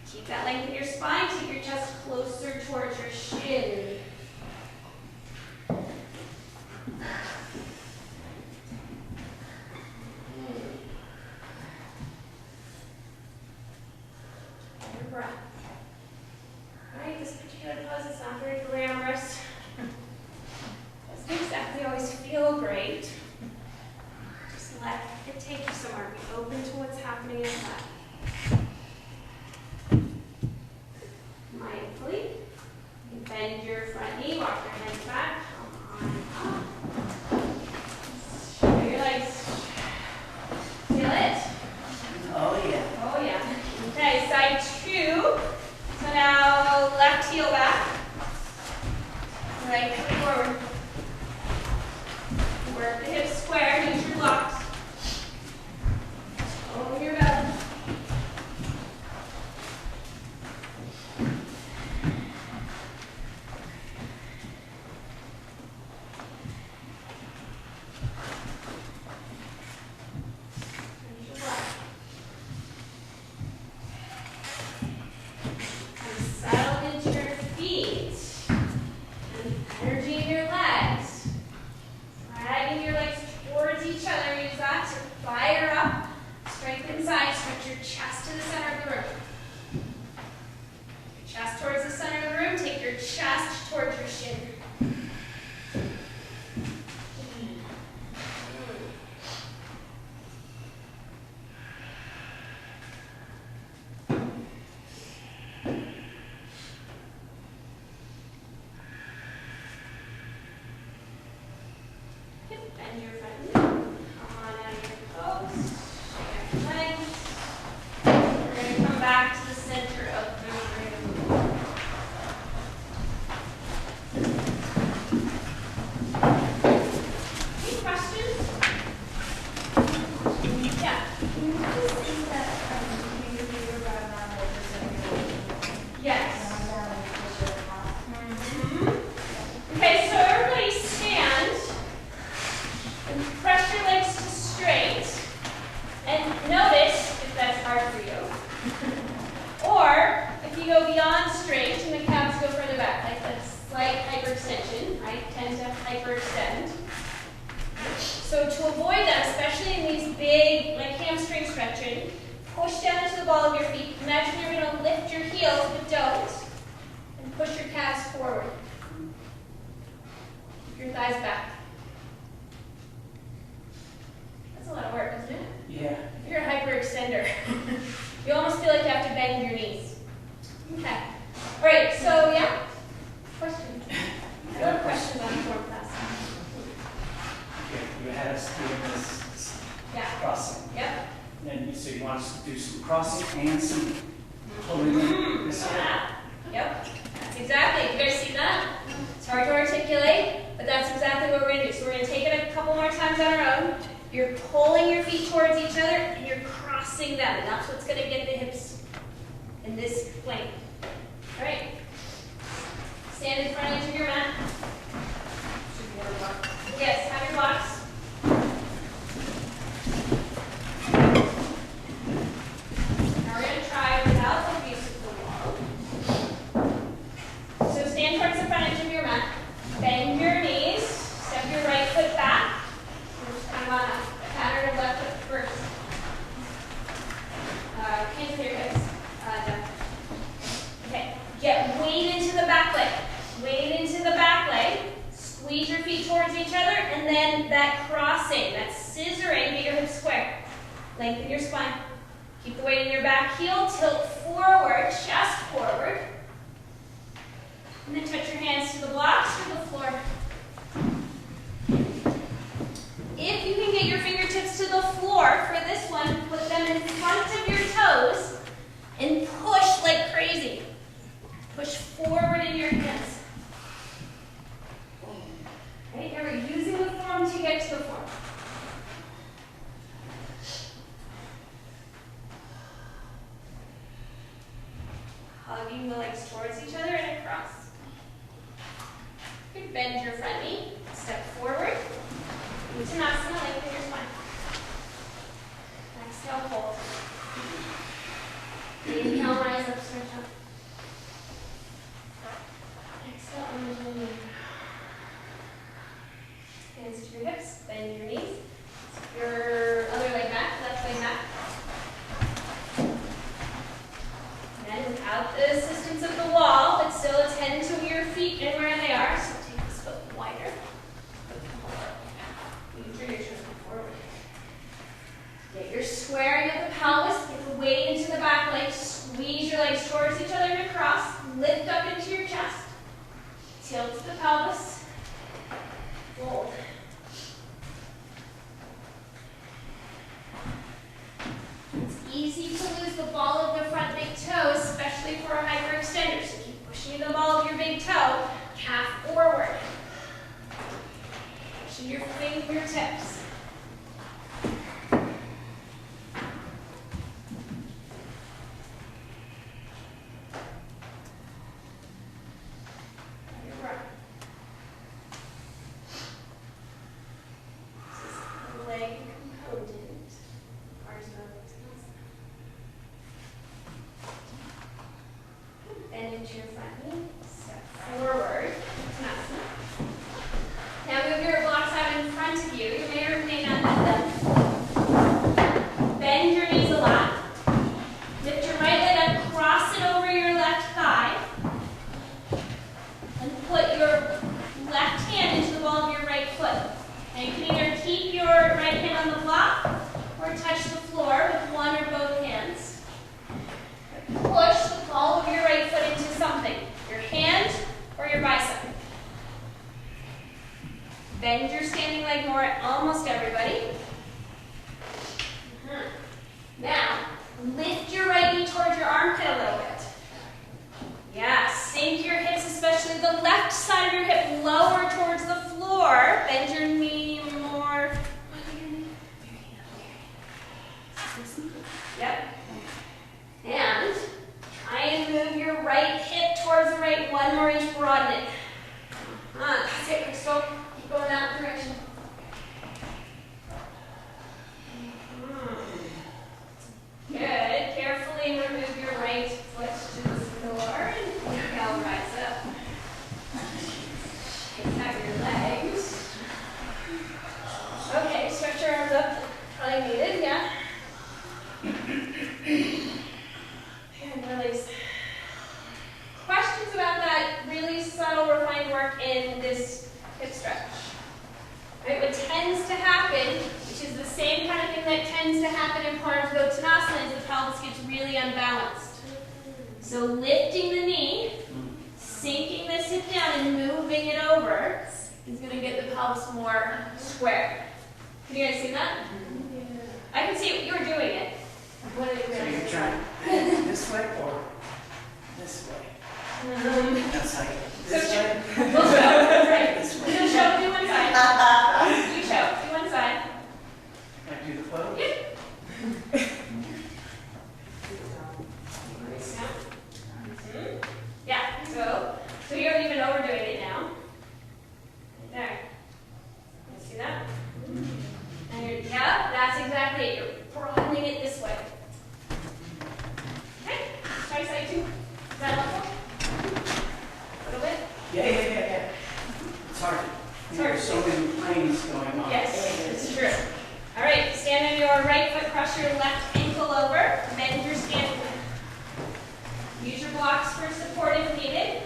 Keep that length in your spine. Take your chest closer towards your shin. Your breath. Alright, this particular pose is not very glamorous. Doesn't exactly always feel great. Just let it take you somewhere. Be open to what's happening inside. Mindfully, you bend your front knee, walk your hands back, come on up. Show your legs. Feel it? Oh, yeah. Oh yeah. Okay, side two. So now left heel back. Right foot forward. Work the hips square, use your blocks. Over your belly. Use your blocks. And settle into your feet. And energy in your legs. Dragging your legs towards each other. Use that to fire up. Strength inside. Stretch your chest to the center of the room. Your chest towards the center of the room. Take your chest towards your shin. Bend your front knee. Come on out of your pose. Shake your legs. We're going to come back to the center of the room. Any questions? Yeah. Yes. Okay, so everybody stand. And press your legs to straight. And notice if that's hard for you. Or if you go beyond straight and the calves go further back, like that slight hyperextension. I tend to hyperextend. So to avoid that, especially in these big, like hamstring stretching, push down into the ball of your feet. Imagine you're going to lift your heels, but don't. And push your calves forward. Keep your thighs back. That's a lot of work, isn't it? Yeah. If you're a hyperextender, you almost feel like you have to bend your knees. Okay. All right, so yeah. Questions? I love questions on form class. You had us doing this Yeah. crossing. Yep. And so you want us to do some crossing and some pulling in this way? Yeah. Yep. That's exactly. You guys see that? It's hard to articulate, but that's exactly what we're going to do. So we're going to take it a couple more times on our own. You're pulling your feet towards each other, and you're crossing them. And that's what's going to get the hips in this plane. All right. Stand in front of your mat. Yes, have your blocks. Now we're going to try without the use of the wall. So stand towards the front edge of your mat. Bend your knees. Step your right foot back. We're just kind of on a pattern of left foot first. Hands to your hips. Down. Okay. Get weight into the back leg. Weight into the back leg. Squeeze your feet towards each other, and then that crossing, that scissoring, get your hips square. Lengthen your spine. Keep the weight in your back heel. Tilt forward, chest forward. And then touch your hands to the blocks or the floor. If you can get your fingertips to the floor for this one, put them in front of your toes and push like crazy. Push forward in your hands. Okay, here we're using the form to get to the form. Hugging the legs towards each other and across. You can bend your front knee. Step forward. Uttanasana, lengthen your spine. Exhale, hold. Inhale, rise up, stretch up. Exhale, underneath. Hands to your hips, bend your knees. Your other leg back, left leg back. And without the assistance of the wall, but still attend to your feet and where they are. So take this foot wider. Use your neutral forward. Get your squaring of the pelvis, get the weight into the back leg, squeeze your legs towards each other in a cross, lift up into your chest, tilt the pelvis, fold. It's easy to lose the ball of the front big toe, especially for a hyperextender, so keep pushing the ball of your big toe, calf forward. Pushing your fingertips. Leg component, parsvottanasana. Bend into your front knee, step forward, uttanasana. Now move your blocks out in front of you. You may or may not need them. Bend your knees a lot. Lift your right leg up, cross it over your left thigh. And put your left hand into the ball of your right foot. Now you can either keep your right hand on the block or touch the floor with one or both hands. Push the ball of your right foot into something, your hand or your bicep. Bend your standing leg more, almost everybody. Now, lift your right knee towards your armpit a little bit. Yeah, sink your hips, especially the left side of your hip, lower towards the floor. Bend your knee more. Yep. And try and move your right hip towards the right, 1 more inch, broaden it. That's it, Crystal. Keep going that direction. Good. Carefully remove your right foot to the floor and inhale, rise up. Shake out your legs. Okay, stretch your arms up. Probably needed, yeah. And release. Questions about that really subtle, refined work in this hip stretch? Right, what tends to happen, which is the same kind of thing that tends to happen in parsvottanasana, is the pelvis gets really unbalanced. So lifting the knee, sinking this hip down and moving it over is going to get the pelvis more square. Can you guys see that? I can see you were doing it. What are you So doing? you're trying this way or this way? That's like this So way. We'll show. Right. This way. We'll show. Do one side. You show. Do one side. I do the pose. Yeah. Yeah. So you're even overdoing it now. Right there. You see that? And yeah, that's exactly it. You're broadening it this way. Okay. Try side 2. Is that helpful? A little bit? Yeah. It's hard. There's so many planes going on. Yes, it's true. All right, stand on your right foot, cross your left ankle over, bend your standing leg. Use your blocks for support if needed.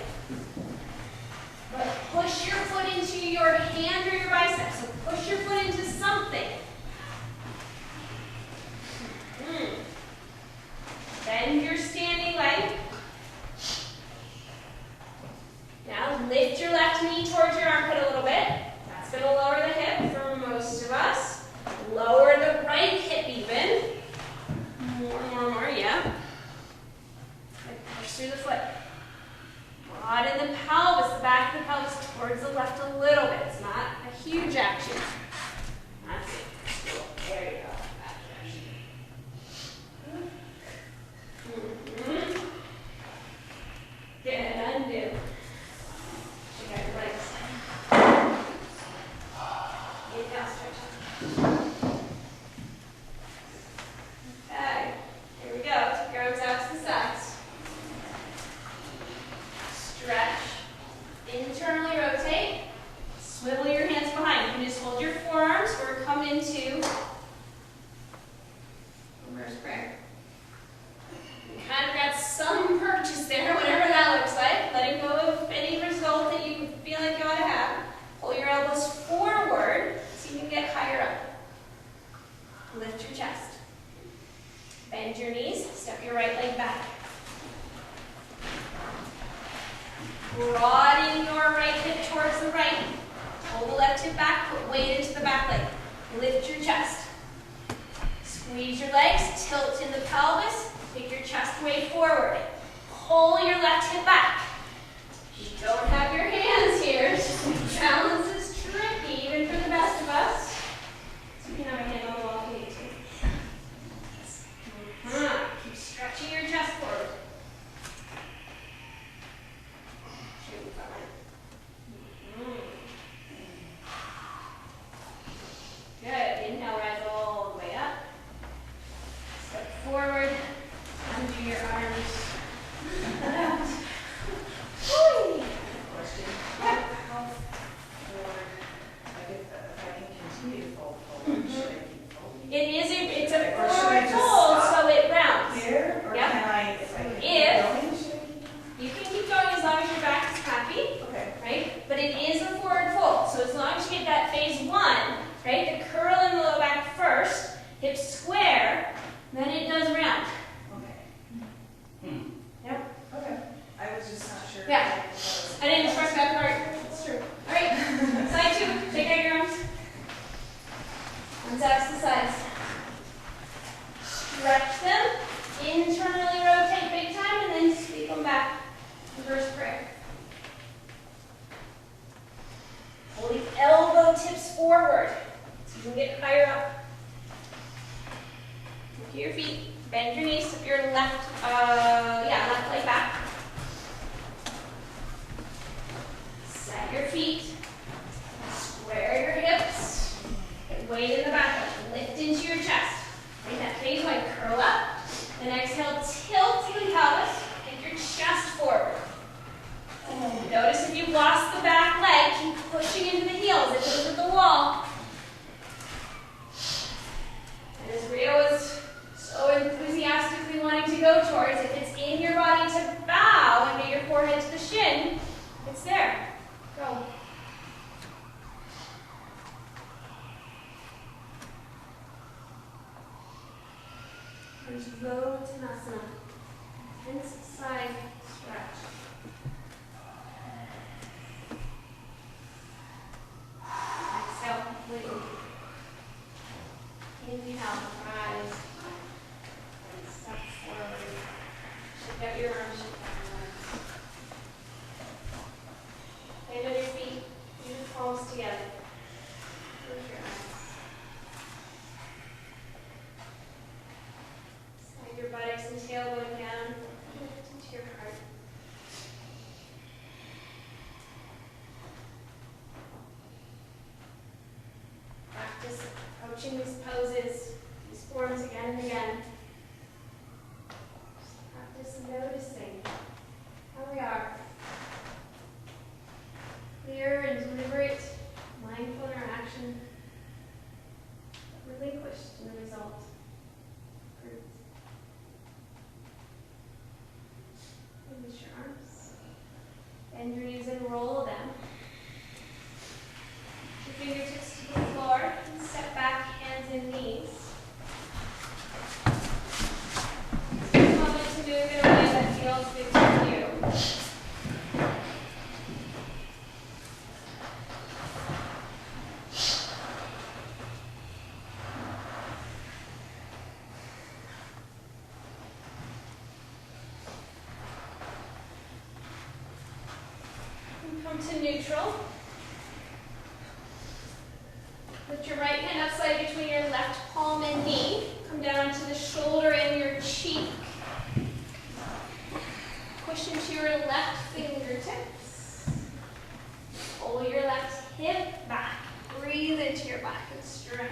But push your foot into your hand or your bicep. So push your foot into something. Bend your standing leg. Now lift your left knee towards your armpit a little bit. That's going to lower the hip for most of us. Lower the right hip even. More, yeah. And push through the foot. Broaden the pelvis, the back of the pelvis towards the left a little bit. It's not a huge action. That's it. Cool. There you go. Back direction. Good. Undo. Check out your legs. Broaden your right hip towards the right. Pull the left hip back, put weight into the back leg. Lift your chest. Squeeze your legs, tilt in the pelvis, take your chest way forward. Pull your left hip back. You don't have your hands here. Balance is tricky, even for the best of us. So you can have a hand on the wall if you need to. Keep stretching your chest forward. Good. Inhale, rise all the way up. Step forward. Undo your arms. Out. Whee! Question. Yep. How forward, like if I can continue to fold forward, should I keep folding? It's a Or should I forward just fold, stop so it rounds. Here, or Yep. can I, if I keep If- going, should I keep You can keep going as long as your back is happy, Okay. right? But it is a forward fold, so as long as you get that phase one, right? The curl in the low back first, hips square, then it does round. Okay. Yep. Okay. I was just not sure. Yeah. I didn't instruct that part. It's true. All right. Side two. Take out your arms. Arms out to the sides. Stretch them. Internally rotate big time, and then sweep them back. Reverse prayer. Pull the elbow tips forward so you can get higher up. Look at your feet. Bend your knees. Tip your left leg back. Set your feet. Square your hips. Get weight in the back. Lift into your chest. Make that phase one. Curl up. Then exhale, tilt the pelvis. Get your chest forward. Notice if you've lost the back leg, keep pushing into the heels. It goes with the wall. And as Rio is so enthusiastically wanting to go towards, if it's in your body to bow and get your forehead to the shin, it's there. Go. Parsvottanasana. Intense side stretch. Exhale completely. Inhale, rise. And step forward. Shake out your arms, shake out your legs. Land on your feet. Use your palms together. Close your eyes. Slide your buttocks and tailbone down. Lift into your heart. Practice approaching these poses, these forms again and again. Just practice noticing how we are. Clear and deliberate, mindful in our action, relinquished in the result. Fruit. Release your arms. Bend your knees and roll them. Your fingertips to the floor. And step back, hands and knees. Take a moment to move in a way that feels good to you. And come to neutral. Lift your right hand upside between your left palm and knee. Come down to the shoulder and your cheek. Push into your left fingertips. Pull your left hip back. Breathe into your back and stretch.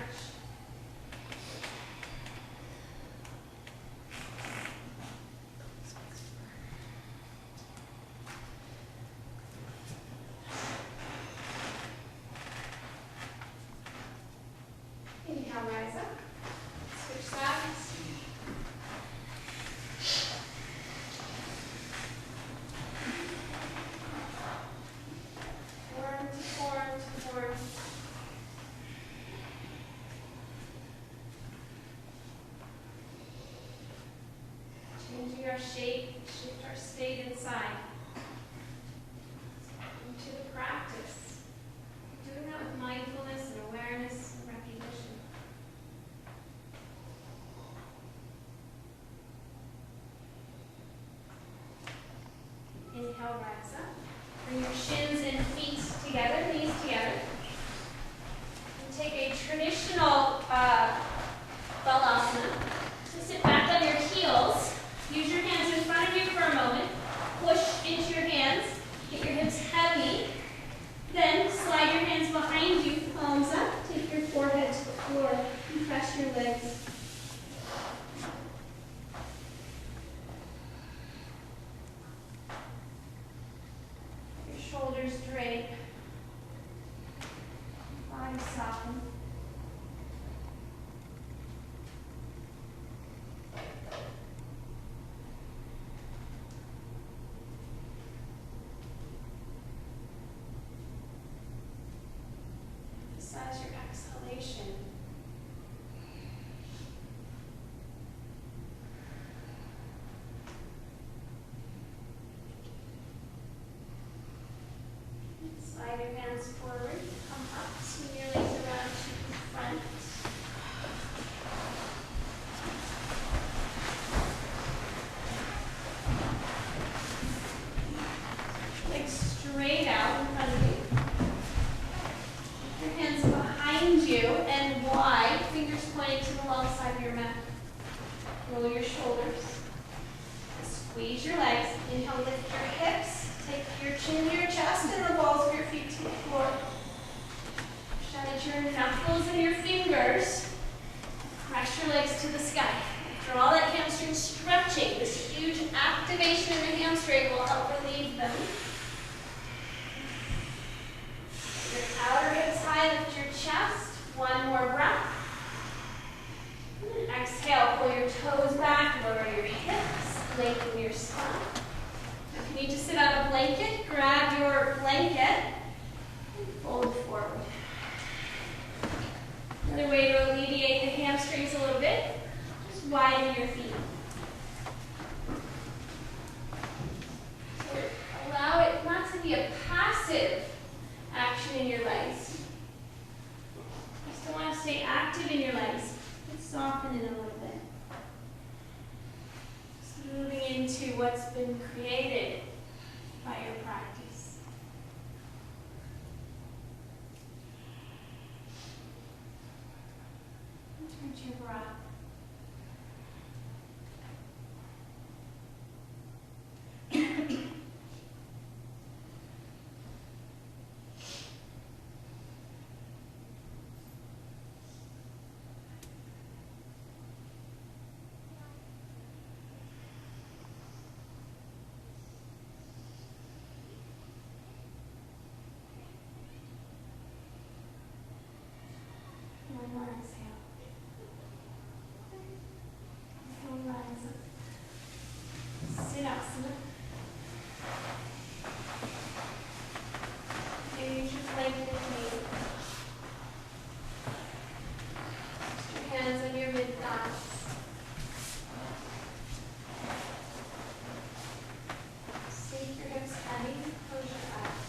Inhale, rise up. Switch sides. Form to form to form. Changing our shape, shift our state inside. Inhale, rise up. Bring your shins and feet together, knees together. And take a traditional Balasana. So sit back on your heels. Use your hands in front of you for a moment. Push into your hands. Get your hips heavy. Then slide your hands behind you, palms up. Take your forehead to the floor. And press your legs. Your shoulders drape. Body soften. Emphasize your exhalation. Slide your hands forward, come up, swing your legs around to the front. Legs straight out in front of you. Your hands behind you and wide, fingers pointing to the long side of your mat. Roll your shoulders. Squeeze your legs. Inhale, lift your hips. Take your chin to your chest and the balls of your feet to the floor. Shut your knuckles and your fingers. Press your legs to the sky. Draw that hamstring stretching. This huge activation in the hamstring will help relieve them. Your outer hips high, lift your chest. One more breath. And then exhale, pull your toes back, lower your hips, lengthen your spine. Now if you need to sit on a blanket, grab your blanket and fold forward. Another way to alleviate the hamstrings a little bit, just widen your feet. So allow it not to be a passive action in your legs. You still want to stay active in your legs, but soften it a little bit. Just moving into what's been created by your practice. Return to your breath. One more exhale. Inhale, rise up. Siddhasana. Maybe you should lengthen your knee. Rest your hands on your mid-thighs. Sink your hips heavy. Close your eyes.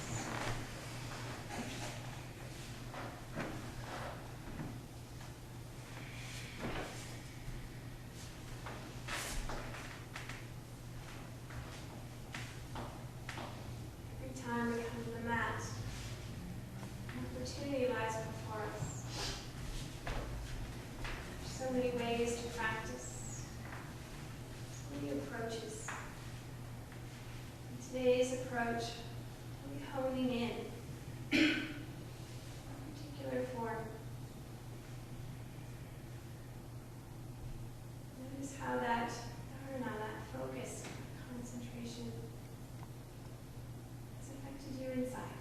Every time we come to the mat, an opportunity lies before us. There's so many ways to practice, so many approaches. In today's approach, we're honing in a particular form. Notice how that dharana, that focus, concentration, has affected you inside.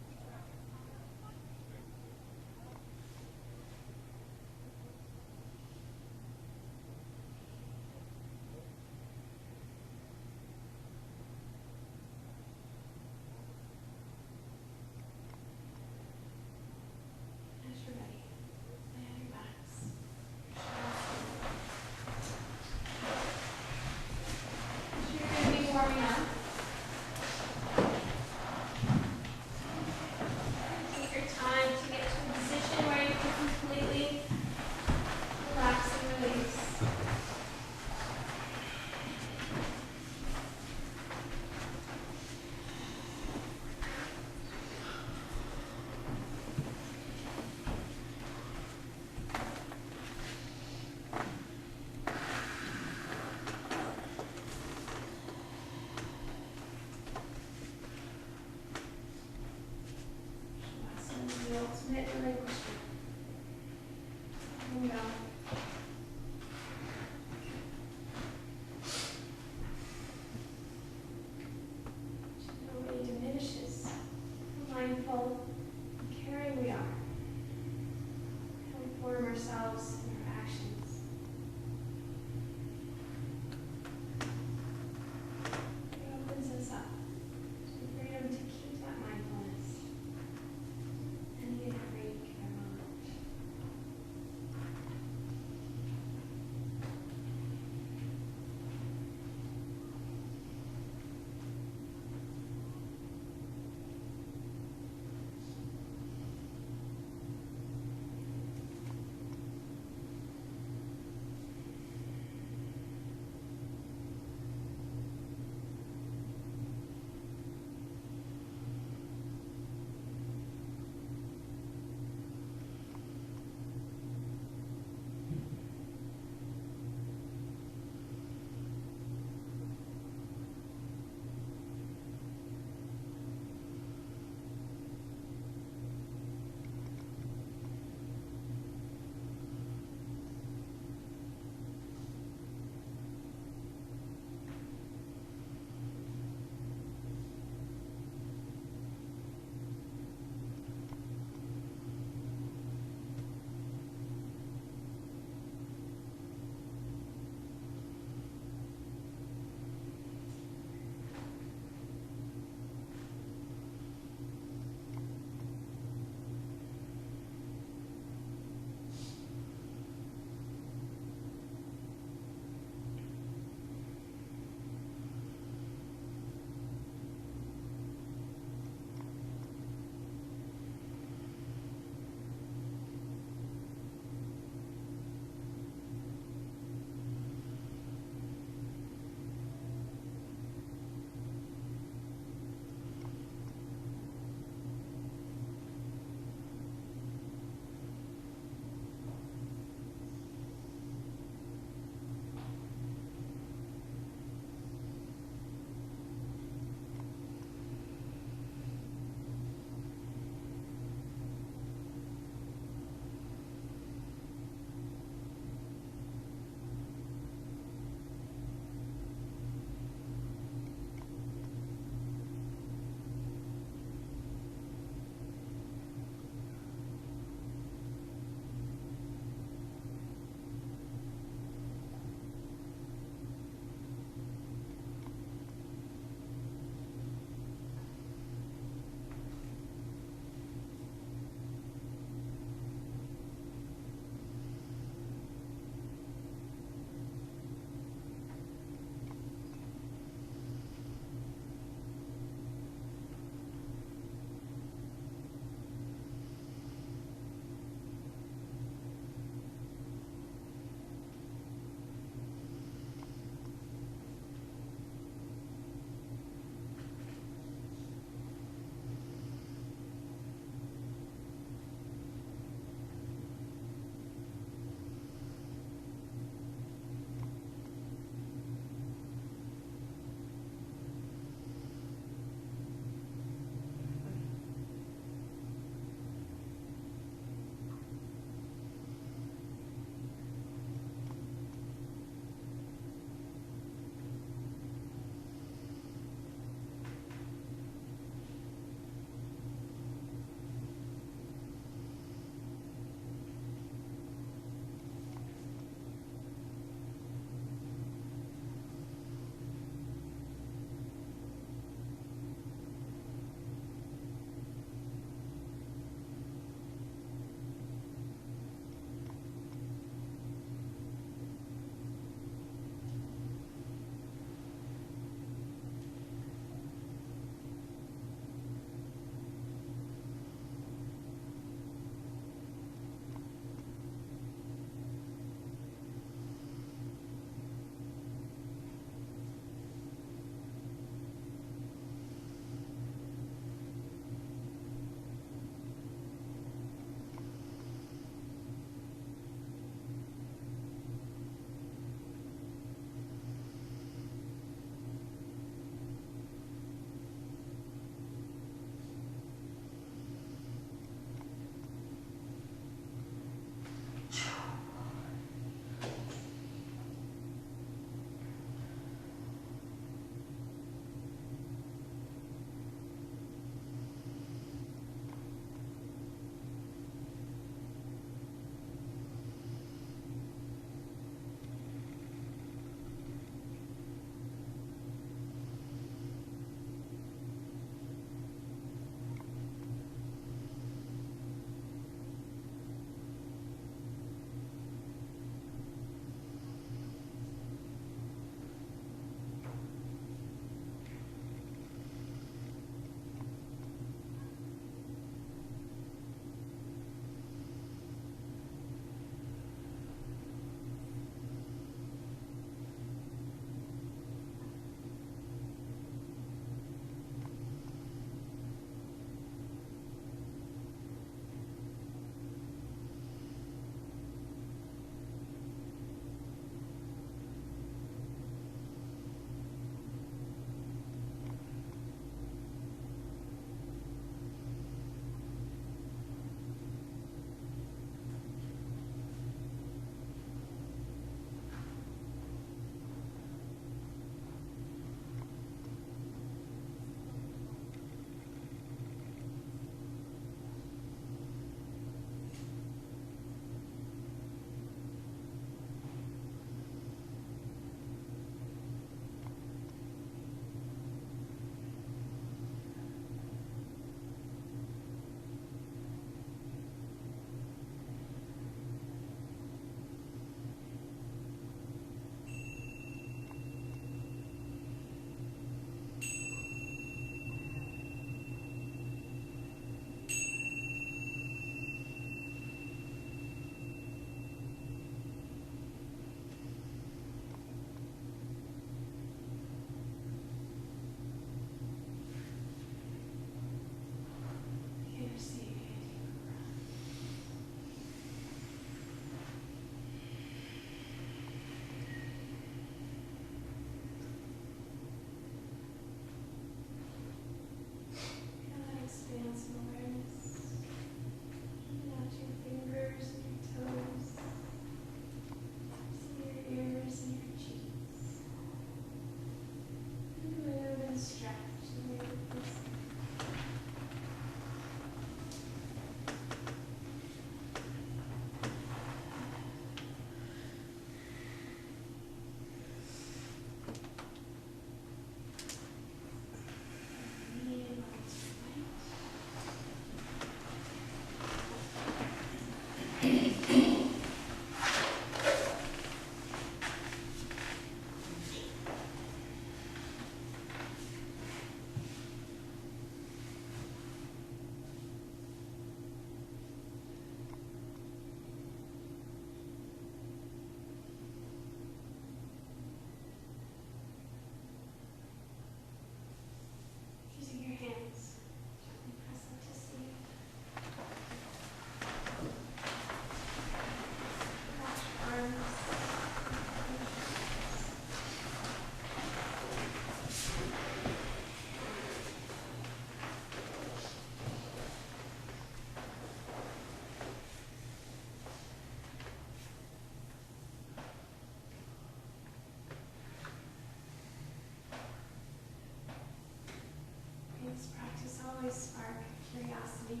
always spark curiosity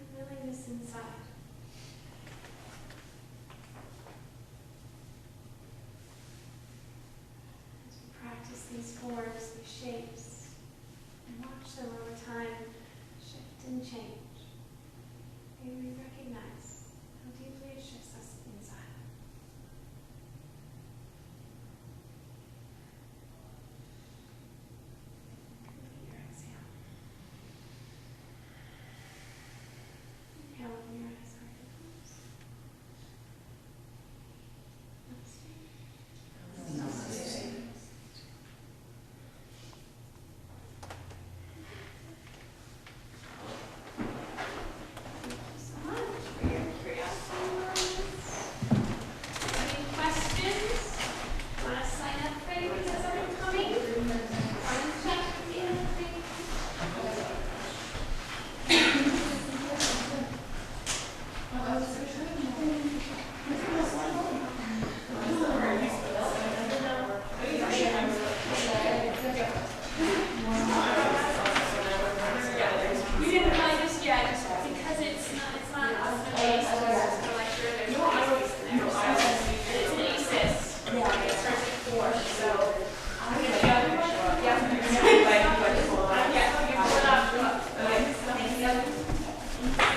and willingness inside. As we practice these forms, these shapes, and watch them over time shift and change, may we recognize how deeply it shifts us inside. Complete your exhale. Inhale, open your eyes, heart to close. Namaste. Thank you so much for your curiosity moments. Any questions? Want to sign up for anything that's up and coming? Want to check anything? We didn't really just yet, just because it's not based, so like sure there's no ACEs in there. So it's an ACEs. It starts at 4, so I'm gonna go. Yeah. You pull it up. Okay. Thank you.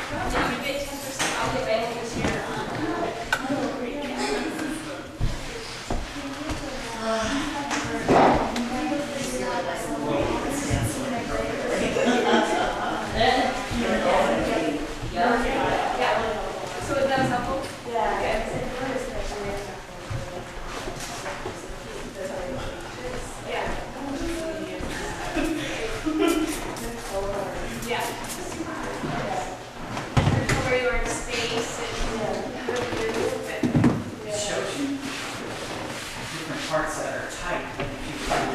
And then you get 10% off the bed this year. Yeah. So that was helpful? Yeah. Yeah. Yeah. Where you are in space and how you move it. It shows you different parts that are tight, and if you find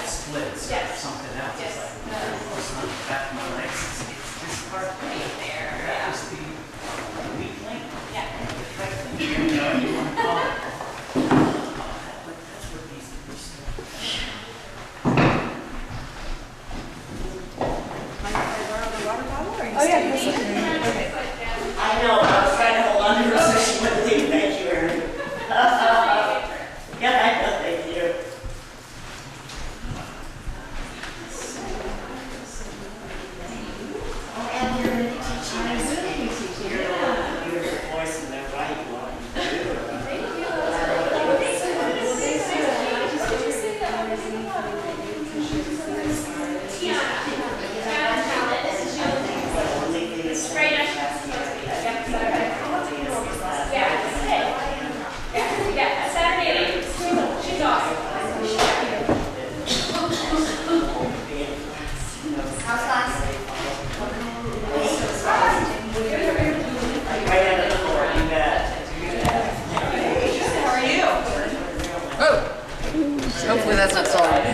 splits or Yes. something else, Yes. it's like, oh, it's not the back of my legs, it's this part. Right there.